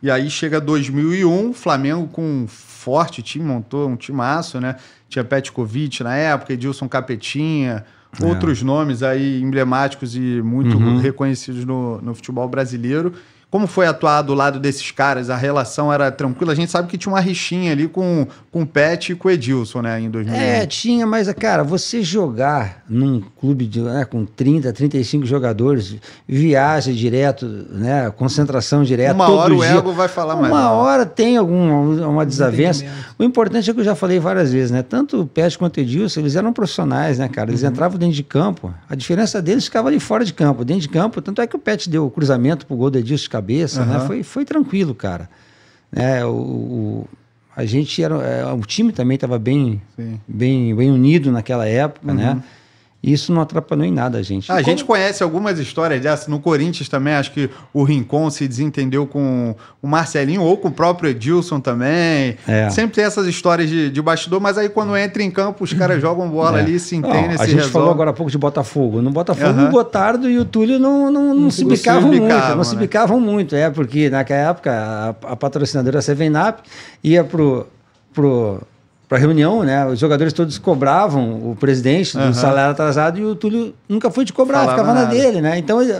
A: E aí chega 2001, Flamengo com um forte time, montou um timaço, né? Tinha Petkovic na época, Edilson Capetinha, outros nomes aí emblemáticos e muito reconhecidos no futebol brasileiro. Como foi atuar do lado desses caras? A relação era tranquila? A gente sabe que tinha uma rixinha ali com o Pet e com o Edilson, né, em 2001.
C: Tinha, mas, cara, você jogar num clube com 30, 35 jogadores, viaja direto, né, concentração direta,
A: uma
C: todo
A: hora
C: dia.
A: O ego vai falar mais.
C: Uma hora tem uma desavença. O importante é que eu já falei várias vezes, né, tanto o Pet quanto o Edilson, eles eram profissionais, né, cara, eles entravam dentro de campo, a diferença deles ficava ali fora de campo, dentro de campo, tanto é que o Pet deu o cruzamento pro gol do Edilson de cabeça, né? Foi tranquilo, cara. A gente o time também estava bem unido naquela época, né? Isso não atrapalhou em nada a gente.
A: A gente conhece algumas histórias dessas. No Corinthians também, acho que o Rincon se desentendeu com o Marcelinho ou com o próprio Edilson também. Sempre tem essas histórias de bastidor, mas aí quando entra em campo, os caras jogam bola ali, se entendem, se resolvem.
C: A gente falou agora há pouco de Botafogo. No Botafogo, o Gotardo e o Túlio não se bicavam muito. Não se bicavam muito, porque naquela época a patrocinadora Sevenap ia para reunião, né? Os jogadores todos cobravam o presidente do salário atrasado e o Túlio nunca foi de cobrar, ficava na dele, né? Então,
A: E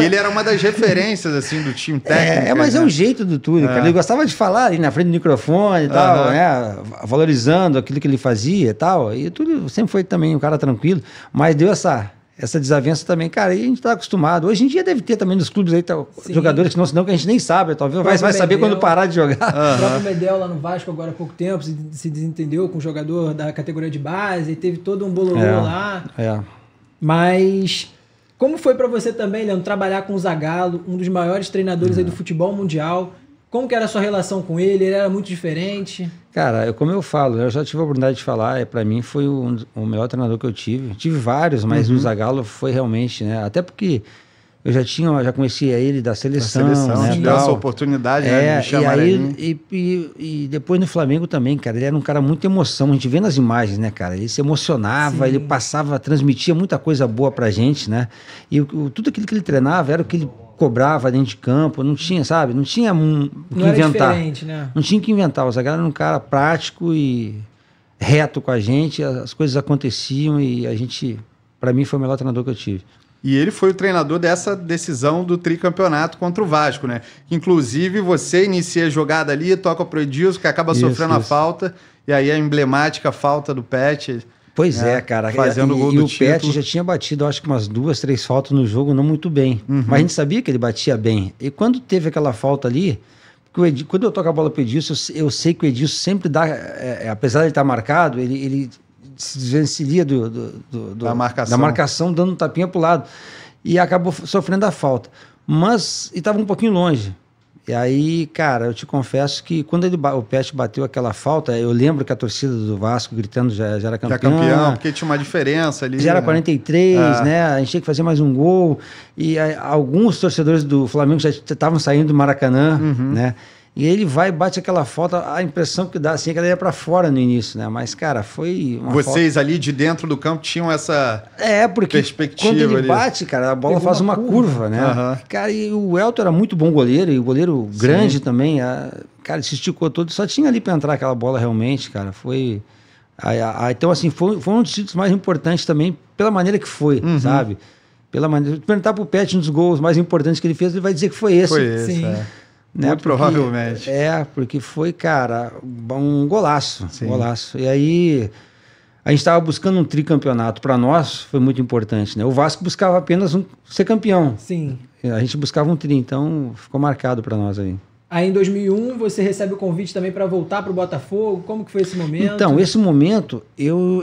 A: ele era uma das referências, assim, do time técnico.
C: Mas é o jeito do Túlio, cara. Ele gostava de falar ali na frente do microfone e tal, né? Valorizando aquilo que ele fazia e tal. E o Túlio sempre foi também um cara tranquilo, mas deu essa essa desavença também, cara, e a gente tá acostumado. Hoje em dia deve ter também nos clubes aí jogadores que não que a gente nem sabe, talvez vai saber quando parar de jogar.
B: O próprio Medel lá no Vasco agora há pouco tempo se desentendeu com um jogador da categoria de base, e teve todo um bololô lá. Mas como foi para você também, Leandro, trabalhar com o Zagallo, um dos maiores treinadores aí do futebol mundial? Como que era a sua relação com ele? Ele era muito diferente?
C: Cara, como eu falo, eu já tive a oportunidade de falar, para mim foi o melhor treinador que eu tive. Tive vários, mas o Zagallo foi realmente, né? Até porque eu já conhecia ele da seleção, né?
A: Tive essa oportunidade, né?
C: E aí, e depois no Flamengo também, cara, ele era um cara muito emoção. A gente vê nas imagens, né, cara? Ele se emocionava, ele passava, transmitia muita coisa boa pra gente, né? E tudo aquilo que ele treinava era o que ele cobrava dentro de campo, não tinha, sabe? Não tinha o que inventar.
B: Diferente, né?
C: Não tinha que inventar. O Zagallo era um cara prático e reto com a gente, as coisas aconteciam e a gente, para mim, foi o melhor treinador que eu tive.
A: E ele foi o treinador dessa decisão do tricampeonato contra o Vasco, né? Inclusive, você inicia a jogada ali, toca pro Edilson, que acaba sofrendo a falta, e aí a emblemática falta do Pet.
C: Pois cara.
A: Fazendo o gol do título.
C: E o Pet já tinha batido, acho que umas 2, 3 faltas no jogo, não muito bem. Mas a gente sabia que ele batia bem. E quando teve aquela falta ali, quando eu toco a bola pro Edilson, eu sei que o Edilson sempre dá, apesar de ele estar marcado, ele se desvencilha da marcação, dando um tapinha pro lado. E acabou sofrendo a falta. Mas, e estava um pouquinho longe. E aí, cara, eu te confesso que quando o Pet bateu aquela falta, eu lembro que a torcida do Vasco gritando já era campeão. Já
A: campeão, porque tinha uma diferença ali.
C: Já era 43, né? A gente tinha que fazer mais um gol. E alguns torcedores do Flamengo já estavam saindo do Maracanã, né? E ele vai e bate aquela falta, a impressão que dá assim é que ela ia pra fora no início, né? Mas, cara, foi uma
A: Vocês ali de dentro do campo tinham essa
C: porque
A: perspectiva
C: quando ele
A: ali.
C: Bate, cara, a bola faz uma curva, né? Cara, e o Elton era muito bom goleiro, e o goleiro grande também. Cara, ele se esticou todo, só tinha ali pra entrar aquela bola realmente, cara. Foi... então, assim, foi um dos títulos mais importantes também, pela maneira que foi, sabe? Pela maneira... Perguntar pro Pet um dos gols mais importantes que ele fez, ele vai dizer que foi esse.
A: Foi esse,
B: Sim.
C: Né?
A: Muito provavelmente.
C: Porque foi, cara, um golaço. Um golaço. E aí, a gente estava buscando um tricampeonato. Para nós, foi muito importante, né? O Vasco buscava apenas ser campeão.
B: Sim.
C: A gente buscava um tri, então ficou marcado para nós aí.
B: Aí, em 2001, você recebe o convite também para voltar para o Botafogo. Como que foi esse momento?
C: Então, esse momento,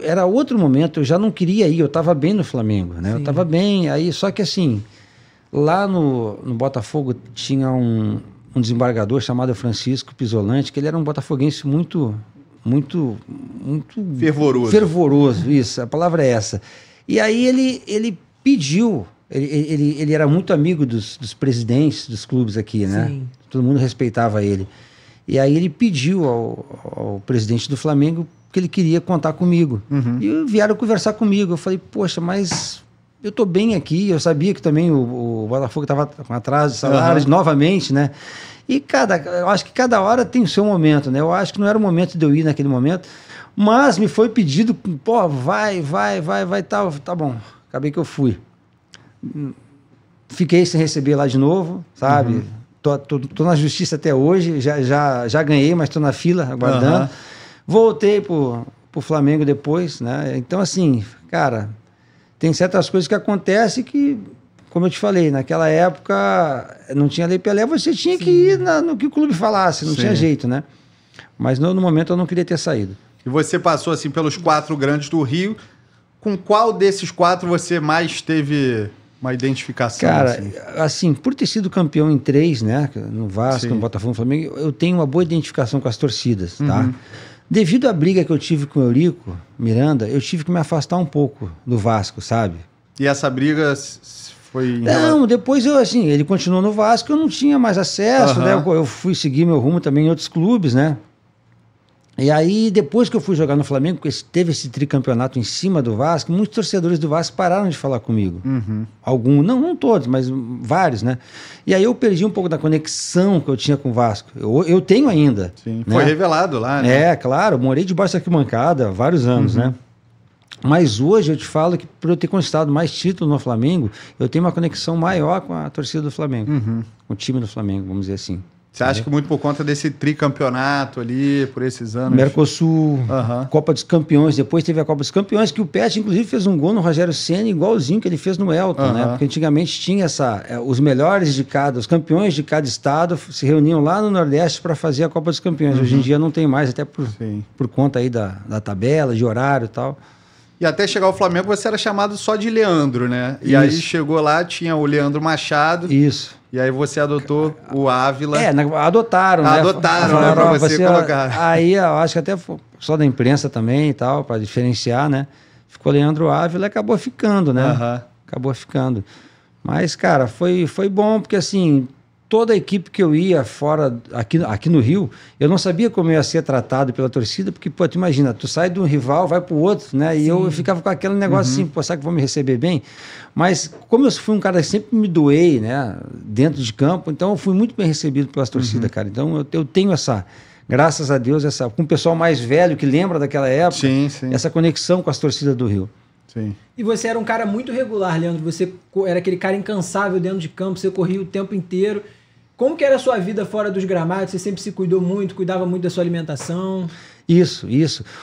C: era outro momento. Eu já não queria ir. Eu estava bem no Flamengo, né? Sim. Eu estava bem. Aí, só que assim, lá no Botafogo tinha um desembargador chamado Francisco Pisolante, que ele era um botafoguense muito fervoroso, isso, a palavra é essa. E aí ele pediu, ele era muito amigo dos presidentes dos clubes aqui, né? Sim. Todo mundo respeitava ele. E aí ele pediu ao presidente do Flamengo que ele queria contar comigo. E vieram conversar comigo. Eu falei, poxa, mas eu tô bem aqui. Eu sabia que também o Botafogo estava com atraso de salários novamente, né? E eu acho que cada hora tem o seu momento, né? Eu acho que não era o momento de eu ir naquele momento, mas me foi pedido, pô, vai, tá bom. Acabei que eu fui. Fiquei sem receber lá de novo, sabe? Tô na justiça até hoje, já ganhei, mas tô na fila aguardando. Voltei pro Flamengo depois, né? Então, assim, cara, tem certas coisas que acontecem que, como eu te falei, naquela época não tinha Lei Pelé, você tinha que ir no que o clube falasse, não tinha jeito, né? Mas no momento eu não queria ter saído.
A: E você passou assim pelos 4 grandes do Rio. Com qual desses 4 você mais teve uma identificação?
C: Cara, assim, por ter sido campeão em 3, né? No Vasco, no Botafogo, no Flamengo, eu tenho uma boa identificação com as torcidas, tá? Devido à briga que eu tive com o Eurico Miranda, eu tive que me afastar um pouco do Vasco, sabe?
A: E essa briga foi...
C: Não, depois ele continuou no Vasco, eu não tinha mais acesso, né? Eu fui seguir meu rumo também em outros clubes, né? E aí, depois que eu fui jogar no Flamengo, porque teve esse tricampeonato em cima do Vasco, muitos torcedores do Vasco pararam de falar comigo. Alguns, não todos, mas vários, né? E aí eu perdi um pouco da conexão que eu tinha com o Vasco. Eu tenho ainda.
A: Sim,
C: né?
A: Foi revelado lá, né?
C: É, claro, morei debaixo da arquibancada há vários anos, né? Mas hoje eu te falo que por eu ter conquistado mais títulos no Flamengo, eu tenho uma conexão maior com a torcida do Flamengo, com o time do Flamengo, vamos dizer assim.
A: Você acha que muito por conta desse tricampeonato ali, por esses anos?
C: Mercosul, Copa dos Campeões, depois teve a Copa dos Campeões, que o Pet, inclusive, fez um gol no Rogério Ceni igualzinho que ele fez no Elton, né? Porque antigamente tinha os melhores de cada, os campeões de cada estado se reuniam lá no Nordeste para fazer a Copa dos Campeões. Hoje em dia não tem mais, até por conta aí da tabela, de horário e tal.
A: E até chegar ao Flamengo você era chamado só de Leandro, né? E aí chegou lá, tinha o Leandro Machado.
C: Isso.
A: E aí você adotou o Ávila.
C: Adotaram, né?
A: Adotaram, né? Pra você colocar.
C: Aí eu acho que até só da imprensa também e tal, para diferenciar, né? Ficou Leandro Ávila e acabou ficando, né? Acabou ficando. Mas, cara, foi bom, porque assim, toda a equipe que eu ia fora, aqui no Rio, eu não sabia como eu ia ser tratado pela torcida, porque, pô, tu imagina, tu sai de um rival, vai pro outro, né? E eu ficava com aquele negócio assim, pô, será que vão me receber bem? Mas, como eu fui um cara que sempre me doei, né, dentro de campo, então eu fui muito bem recebido pelas torcidas, cara. Então eu tenho graças a Deus, com o pessoal mais velho que lembra daquela época, essa conexão com as torcidas do Rio.
A: Sim.
B: E você era um cara muito regular, Leandro. Você era aquele cara incansável dentro de campo, você corria o tempo inteiro. Como que era a sua vida fora dos gramados? Você sempre se cuidou muito, cuidava muito da sua alimentação?
C: Isso.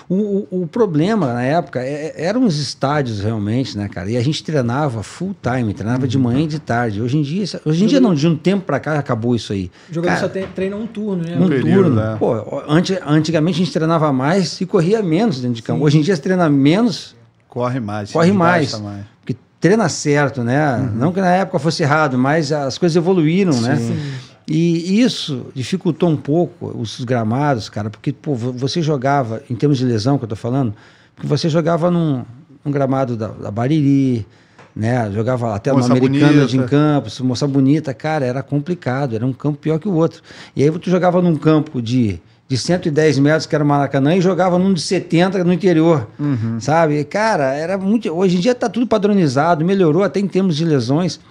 C: O problema na época eram os estádios realmente, né, cara? E a gente treinava full time, treinava de manhã e de tarde. Hoje em dia não, de um tempo pra cá acabou isso aí.
B: O jogador só treina um turno, né?
C: Um turno. Né? Pô, antigamente a gente treinava mais e corria menos dentro de campo. Hoje em dia você treina menos,
A: corre mais.
C: Porque treina certo, né? Não que na época fosse errado, mas as coisas evoluíram, né? E isso dificultou um pouco os gramados, cara, porque pô, você jogava, em termos de lesão que eu tô falando, porque você jogava num gramado da Bariri, né? Jogava até uma Americana de Campos, Moça Bonita, cara, era complicado, era um campo pior que o outro. E aí tu jogava num campo de 110 metros, que era o Maracanã, e jogava num de 70 no interior, sabe? Cara, era muito... Hoje em dia tá tudo padronizado, melhorou até em termos de lesões.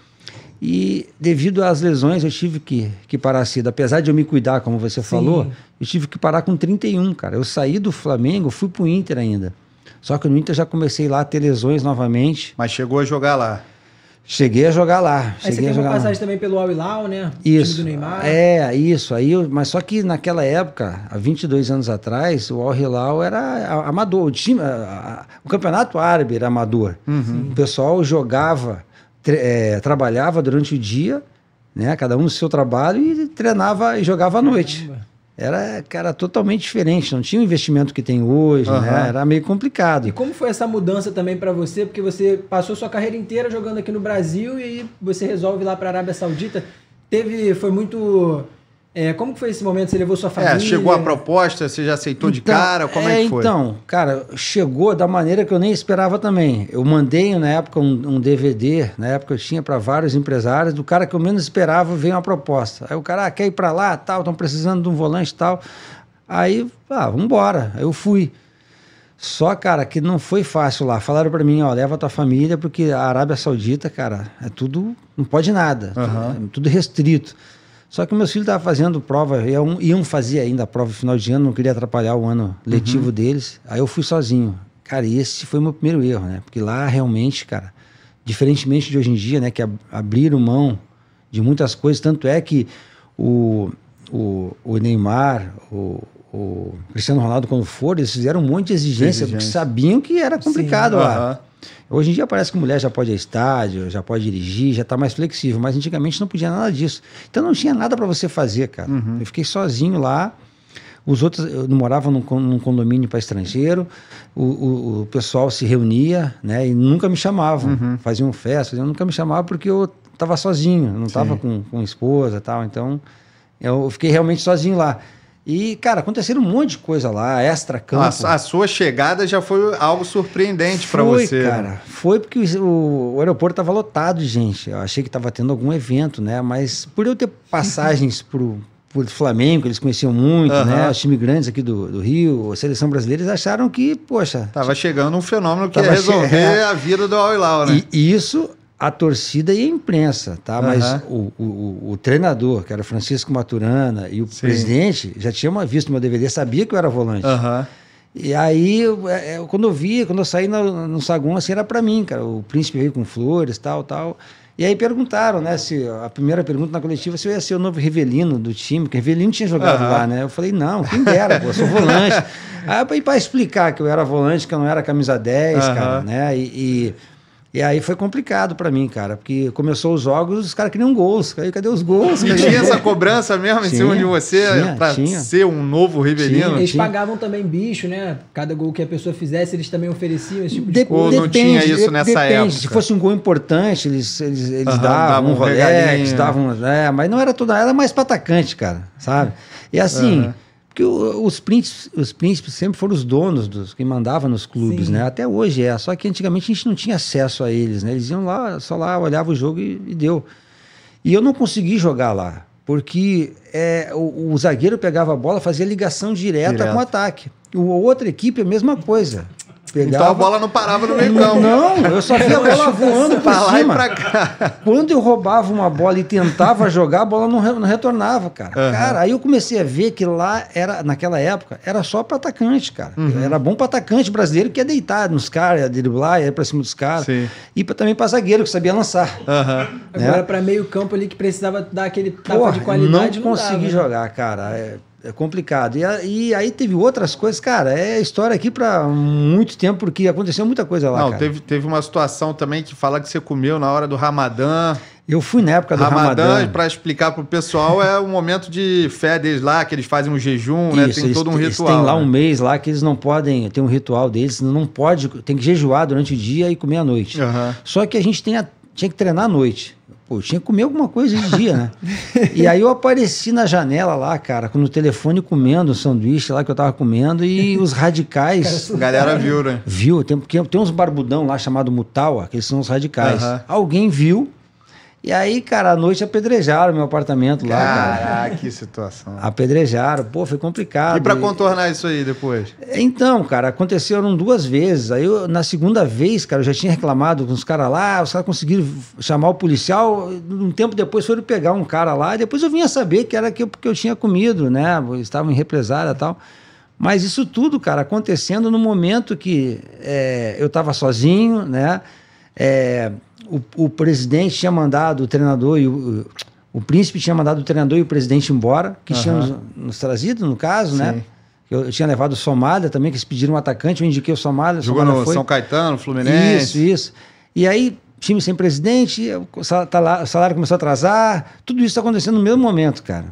C: E devido às lesões eu tive que parar cedo. Apesar de eu me cuidar, como você falou, eu tive que parar com 31, cara. Eu saí do Flamengo, fui pro Inter ainda. Só que no Inter já comecei lá a ter lesões novamente.
A: Mas chegou a jogar lá?
C: Cheguei a jogar lá.
B: Aí você tem uma passagem também pelo Al Hilal, né?
C: Isso.
B: Time do Neymar.
C: Isso. Mas só que naquela época, há 22 anos atrás, o Al Hilal era amador. O campeonato árabe era amador. O pessoal jogava... trabalhava durante o dia, né? Cada um no seu trabalho, e treinava e jogava à noite. Era totalmente diferente, não tinha o investimento que tem hoje, né? Era meio complicado.
B: E como foi essa mudança também para você? Porque você passou sua carreira inteira jogando aqui no Brasil e aí você resolve ir lá para a Arábia Saudita. Foi muito... como que foi esse momento? Você levou sua família?
A: Chegou a proposta, você já aceitou de cara? Como é que foi?
C: Então, cara, chegou da maneira que eu nem esperava também. Eu mandei, na época, um DVD, na época eu tinha para vários empresários, do cara que eu menos esperava, veio uma proposta. Aí o cara, quer ir para lá, tal, estão precisando de um volante e tal. Aí, vambora. Aí eu fui. Só, cara, que não foi fácil lá. Falaram para mim, leva a tua família, porque a Arábia Saudita, cara, é tudo, não pode nada, tudo restrito. Só que meus filhos estavam fazendo prova, iam fazer ainda a prova no final de ano, não queria atrapalhar o ano letivo deles. Aí eu fui sozinho. Cara, e esse foi o meu primeiro erro, né? Porque lá realmente, cara, diferentemente de hoje em dia, né? Que abriram mão de muitas coisas. Tanto é que o Neymar, o Cristiano Ronaldo, quando foram, eles fizeram um monte de exigência, porque sabiam que era complicado lá. Hoje em dia parece que mulher já pode ir ao estádio, já pode dirigir, já está mais flexível, mas antigamente não podia nada disso. Então não tinha nada para você fazer, cara. Eu fiquei sozinho lá. Os outros, eu morava num condomínio para estrangeiro, o pessoal se reunia, né, e nunca me chamavam. Faziam festa, nunca me chamavam porque eu estava sozinho, não estava com esposa e tal. Então eu fiquei realmente sozinho lá. E, cara, aconteceram um monte de coisa lá, extra-campo.
A: A sua chegada já foi algo surpreendente para você.
C: Cara, foi porque o aeroporto estava lotado de gente. Eu achei que estava tendo algum evento, né? Mas por eu ter passagens por Flamengo, eles conheciam muito, né? Os times grandes aqui do Rio, a seleção brasileira, eles acharam que, poxa...
A: Tava chegando um fenômeno que ia resolver a vida do Al Hilal, né?
C: E isso... A torcida e a imprensa, tá? Mas o treinador, que era Francisco Maturana, e o presidente já tinha visto meu DVD, sabia que eu era volante. E aí, quando eu saí no saguão, assim, era pra mim, cara. O príncipe veio com flores, tal. E aí perguntaram, né, se a primeira pergunta na coletiva, se eu ia ser o novo Rivelino do time, porque Rivelino tinha jogado lá, né? Eu falei, não, quem dera, pô, eu sou volante. Aí para explicar que eu era volante, que eu não era camisa 10, cara, né? E aí foi complicado pra mim, cara, porque começou os jogos, os caras queriam gols. Cadê os gols?
A: E tinha essa cobrança mesmo em cima de você pra ser um novo Rivelino?
B: Eles pagavam também bicho, né? Cada gol que a pessoa fizesse, eles também ofereciam esse tipo de coisa.
A: Ou não tinha isso nessa época?
C: Se fosse um gol importante, eles davam um Rolex, davam... mas não era tudo, era mais pra atacante, cara, sabe? E assim... Porque os príncipes sempre foram os donos quem mandava nos clubes, né? Até hoje é. Só que antigamente a gente não tinha acesso a eles, né? Eles iam lá, só lá, olhavam o jogo e deu. E eu não consegui jogar lá, porque o zagueiro pegava a bola, fazia ligação direta com o ataque. Outra equipe, a mesma coisa.
A: Então a bola não parava no meio campo.
C: Não, eu só via a bola voando pra
A: lá
C: cima.
A: E pra cá.
C: Quando eu roubava uma bola e tentava jogar, a bola não retornava, cara. Cara, aí eu comecei a ver que lá, naquela época, era só pra atacante, cara. Era bom pra atacante brasileiro que ia deitar nos caras, ia driblar, ia pra cima dos caras. E também pra zagueiro, que sabia lançar.
B: Agora pra meio campo ali, que precisava dar aquele tapa de qualidade,
C: não consegui jogar, cara. É complicado. E aí teve outras coisas, cara, história aqui para muito tempo, porque aconteceu muita coisa lá, cara.
A: Teve uma situação também que fala que você comeu na hora do Ramadã.
C: Eu fui na época do Ramadã.
A: Para explicar pro pessoal, é um momento de fé deles lá, que eles fazem um jejum, né? Tem todo um ritual.
C: Tem lá um mês lá que eles não podem, tem um ritual deles, não pode, tem que jejuar durante o dia e comer à noite. Só que a gente tinha que treinar à noite. Pô, tinha que comer alguma coisa de dia, né? E aí eu apareci na janela lá, cara, no telefone comendo um sanduíche lá que eu tava comendo e os radicais...
A: A galera viu, né?
C: Viu, tem uns barbudão lá chamado Mutawa, que eles são os radicais. Alguém viu, e aí, cara, à noite apedrejaram meu apartamento lá, cara.
A: Caraca, que situação.
C: Apedrejaram, pô, foi complicado.
A: E pra contornar isso aí depois?
C: Então, cara, aconteceram 2 vezes. Aí, na segunda vez, cara, eu já tinha reclamado com os caras lá, os caras conseguiram chamar o policial. Um tempo depois foram pegar um cara lá, e depois eu vinha saber que era porque eu tinha comido, né? Eles estavam em represália e tal. Mas isso tudo, cara, acontecendo no momento que eu tava sozinho, né? O presidente tinha mandado o treinador e o príncipe tinha mandado o treinador e o presidente embora, que tinham nos trazido, no caso, né? Eu tinha levado o Somália também, que eles pediram um atacante, eu indiquei o Somália.
A: Jogou no São Caetano, Fluminense.
C: Isso. E aí, time sem presidente, o salário começou a atrasar, tudo isso está acontecendo no mesmo momento, cara.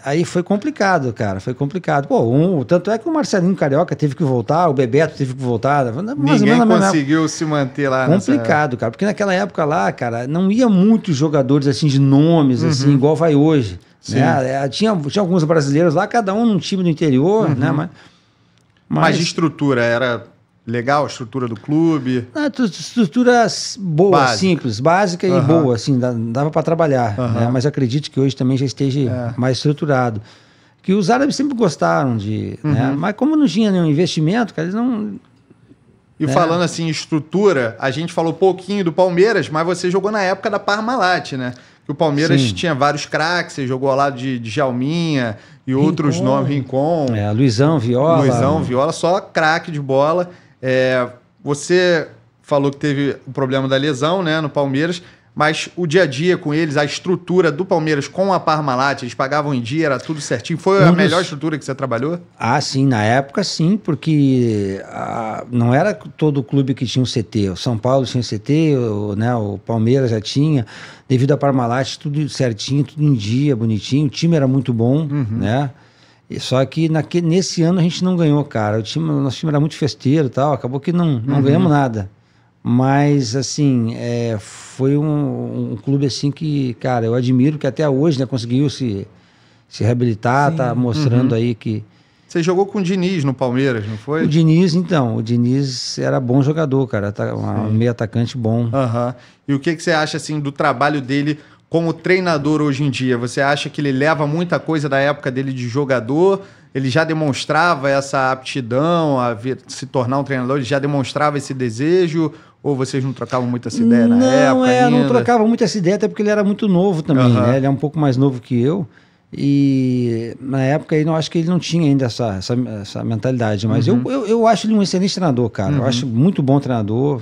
C: Aí foi complicado, cara, foi complicado. Pô, tanto é que o Marcelinho Carioca teve que voltar, o Bebeto teve que voltar.
A: Ninguém conseguiu se manter lá.
C: Complicado, cara, porque naquela época lá, cara, não ia muitos jogadores assim de nomes, assim, igual vai hoje. Né? Tinha alguns brasileiros lá, cada um num time do interior, né?
A: Mas de estrutura, era... legal a estrutura do clube?
C: Estrutura boa, simples, básica e boa, assim, dava para trabalhar. Né? Mas acredito que hoje também já esteja mais estruturado. Que os árabes sempre gostaram de... Né? Mas como não tinha nenhum investimento, cara, eles não...
A: E falando assim, estrutura, a gente falou pouquinho do Palmeiras, mas você jogou na época da Parmalat, né? Que o Palmeiras tinha vários craques, você jogou ao lado de Djalminha e outros nomes, Rincon.
C: Luizão,
A: Viola, só craque de bola. Você falou que teve o problema da lesão, né, no Palmeiras, mas o dia a dia com eles, a estrutura do Palmeiras com a Parmalat, eles pagavam em dia, era tudo certinho. Foi a melhor estrutura que você trabalhou?
C: Ah, sim, na época sim, porque não era todo clube que tinha um CT. O São Paulo tinha CT, o Palmeiras já tinha. Devido à Parmalat, tudo certinho, tudo em dia, bonitinho. O time era muito bom, né? Só que nesse ano a gente não ganhou, cara. Nosso time era muito festeiro e tal, acabou que não ganhamos nada. Mas, assim, foi um clube assim que, cara, eu admiro que até hoje, né, conseguiu se reabilitar, tá mostrando aí que...
A: Você jogou com o Diniz no Palmeiras, não foi?
C: O Diniz era bom jogador, cara, um meio atacante bom.
A: E o que você acha, assim, do trabalho dele como treinador hoje em dia? Você acha que ele leva muita coisa da época dele de jogador? Ele já demonstrava essa aptidão a se tornar um treinador? Ele já demonstrava esse desejo? Ou vocês não trocavam muito essa ideia na época ainda?
C: Não trocava muito essa ideia, até porque ele era muito novo também, né? Ele é um pouco mais novo que eu. E na época eu não acho que ele não tinha ainda essa mentalidade, mas eu acho ele um excelente treinador, cara. Eu acho muito bom treinador,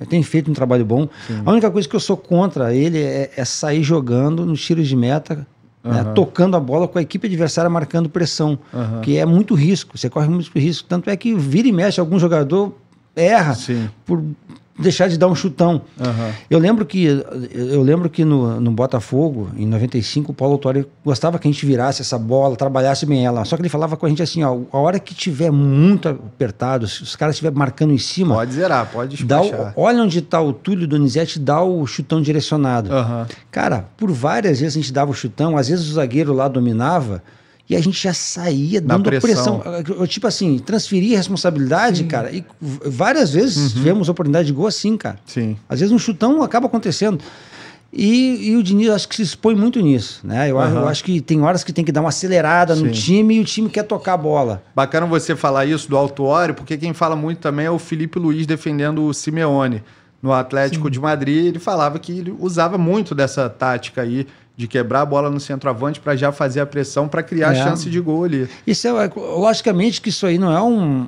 C: tem feito um trabalho bom. A única coisa que eu sou contra ele é sair jogando nos tiros de meta, né, tocando a bola com a equipe adversária marcando pressão, que é muito risco, você corre muito risco. Tanto é que vira e mexe, algum jogador erra por deixar de dar um chutão. Eu lembro que no Botafogo, em 95, o Paulo Autuori gostava que a gente virasse essa bola, trabalhasse bem ela. Só que ele falava com a gente assim, ó, a hora que tiver muito apertado, se os caras estiverem marcando em cima...
A: Pode zerar, pode despachar.
C: Olha onde está o Túlio Donizete, dá o chutão direcionado. Cara, por várias vezes a gente dava o chutão, às vezes o zagueiro lá dominava... E a gente já saía dando pressão. Tipo assim, transferir a responsabilidade, cara. E várias vezes tivemos oportunidade de gol assim, cara. Às vezes um chutão acaba acontecendo. E o Diniz, acho que se expõe muito nisso, né? Eu acho que tem horas que tem que dar uma acelerada no time e o time quer tocar a bola.
A: Bacana você falar isso do Autuori, porque quem fala muito também é o Felipe Luiz defendendo o Simeone. No Atlético de Madrid, ele falava que ele usava muito dessa tática aí, de quebrar a bola no centroavante para já fazer a pressão para criar chance de gol ali.
C: Isso logicamente que isso aí não é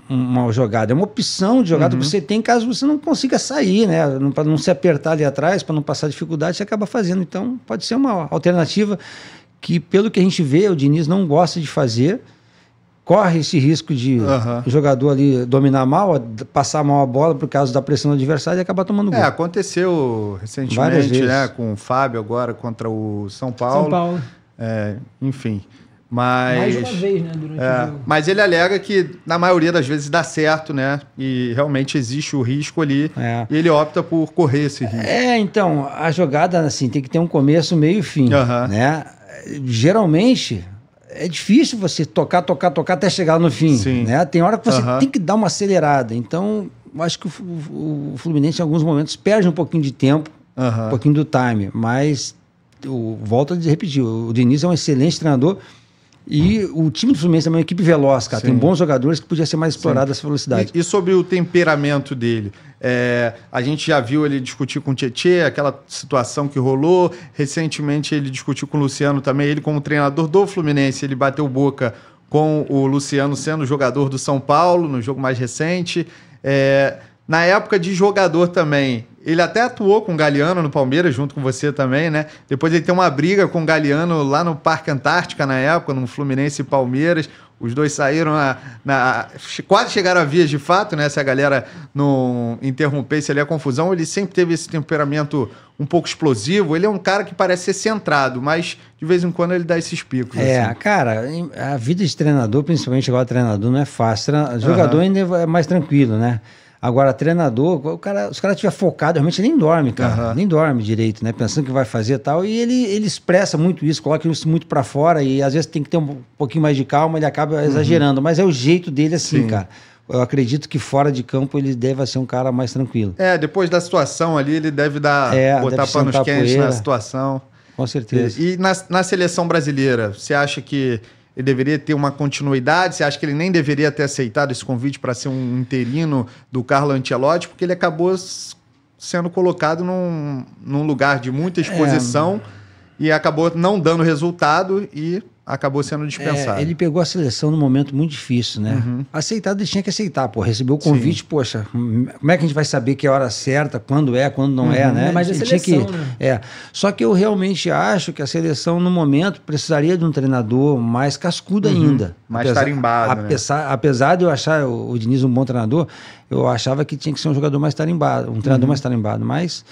C: uma jogada, é uma opção de jogada que você tem caso você não consiga sair, né? Para não se apertar ali atrás, para não passar dificuldade, você acaba fazendo. Então pode ser uma alternativa que, pelo que a gente vê, o Diniz não gosta de fazer. Corre esse risco de o jogador ali dominar mal, passar mal a bola por causa da pressão do adversário e acabar tomando gol.
A: Aconteceu recentemente, né, com o Fábio agora contra o São Paulo. Enfim.
B: Mais uma vez, né, durante o jogo.
A: Mas ele alega que na maioria das vezes dá certo, né? E realmente existe o risco ali. E ele opta por correr esse risco.
C: Então, a jogada assim, tem que ter um começo, meio e fim. Né? Geralmente... É difícil você tocar até chegar no fim, né? Tem hora que você tem que dar uma acelerada. Então, acho que o Fluminense, em alguns momentos, perde um pouquinho de tempo, um pouquinho do time. Mas, volto a repetir, o Diniz é um excelente treinador e o time do Fluminense é uma equipe veloz, cara. Tem bons jogadores que podia ser mais explorado essa velocidade.
A: E sobre o temperamento dele? A gente já viu ele discutir com o Tietê, aquela situação que rolou. Recentemente ele discutiu com o Luciano também. Ele, como treinador do Fluminense, ele bateu boca com o Luciano sendo jogador do São Paulo, no jogo mais recente. Na época de jogador também, ele até atuou com o Galeano no Palmeiras, junto com você também, né? Depois ele tem uma briga com o Galeano lá no Parque Antártica, na época, no Fluminense e Palmeiras. Os dois saíram quase chegaram a vias de fato, né? Se a galera não interrompesse ali a confusão. Ele sempre teve esse temperamento um pouco explosivo. Ele é um cara que parece ser centrado, mas de vez em quando ele dá esses picos. Assim.
C: Cara, a vida de treinador, principalmente agora treinador, não é fácil. Jogador ainda é mais tranquilo, né? Agora, treinador, os caras estiver focado, realmente nem dorme, cara. Nem dorme direito, né? Pensando que vai fazer e tal. E ele expressa muito isso, coloca isso muito pra fora e às vezes tem que ter um pouquinho mais de calma, ele acaba exagerando. Mas é o jeito dele assim, cara. Eu acredito que fora de campo ele deve ser um cara mais tranquilo.
A: Depois da situação ali, ele deve botar panos quentes na situação.
C: Com certeza.
A: E na seleção brasileira, você acha que ele deveria ter uma continuidade? Você acha que ele nem deveria ter aceitado esse convite para ser um interino do Carlo Ancelotti? Porque ele acabou sendo colocado num lugar de muita exposição e acabou não dando resultado e acabou sendo dispensado.
C: Ele pegou a seleção num momento muito difícil, né? Aceitado, ele tinha que aceitar, recebeu o convite, poxa, como é que a gente vai saber que é a hora certa, quando não é, né?
B: Mas a seleção,
C: né? Só que eu realmente acho que a seleção, no momento, precisaria de um treinador mais cascudo ainda.
A: Mais tarimbado,
C: apesar de eu achar o Diniz um bom treinador, eu achava que tinha que ser um jogador mais tarimbado, um treinador mais tarimbado, mas...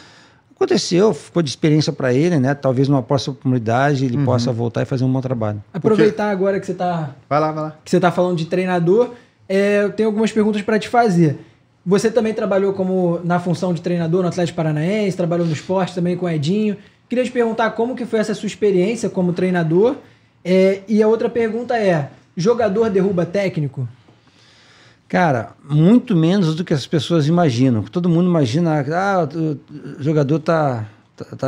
C: Aconteceu, ficou de experiência para ele, né? Talvez numa próxima oportunidade ele possa voltar e fazer um bom trabalho.
B: Aproveitar agora que você tá...
A: Vai lá.
B: Que você tá falando de treinador, eu tenho algumas perguntas para te fazer. Você também trabalhou na função de treinador no Atlético Paranaense, trabalhou no esporte também com o Edinho. Queria te perguntar como que foi essa sua experiência como treinador. E a outra pergunta jogador derruba técnico?
C: Cara, muito menos do que as pessoas imaginam. Todo mundo imagina, o jogador tá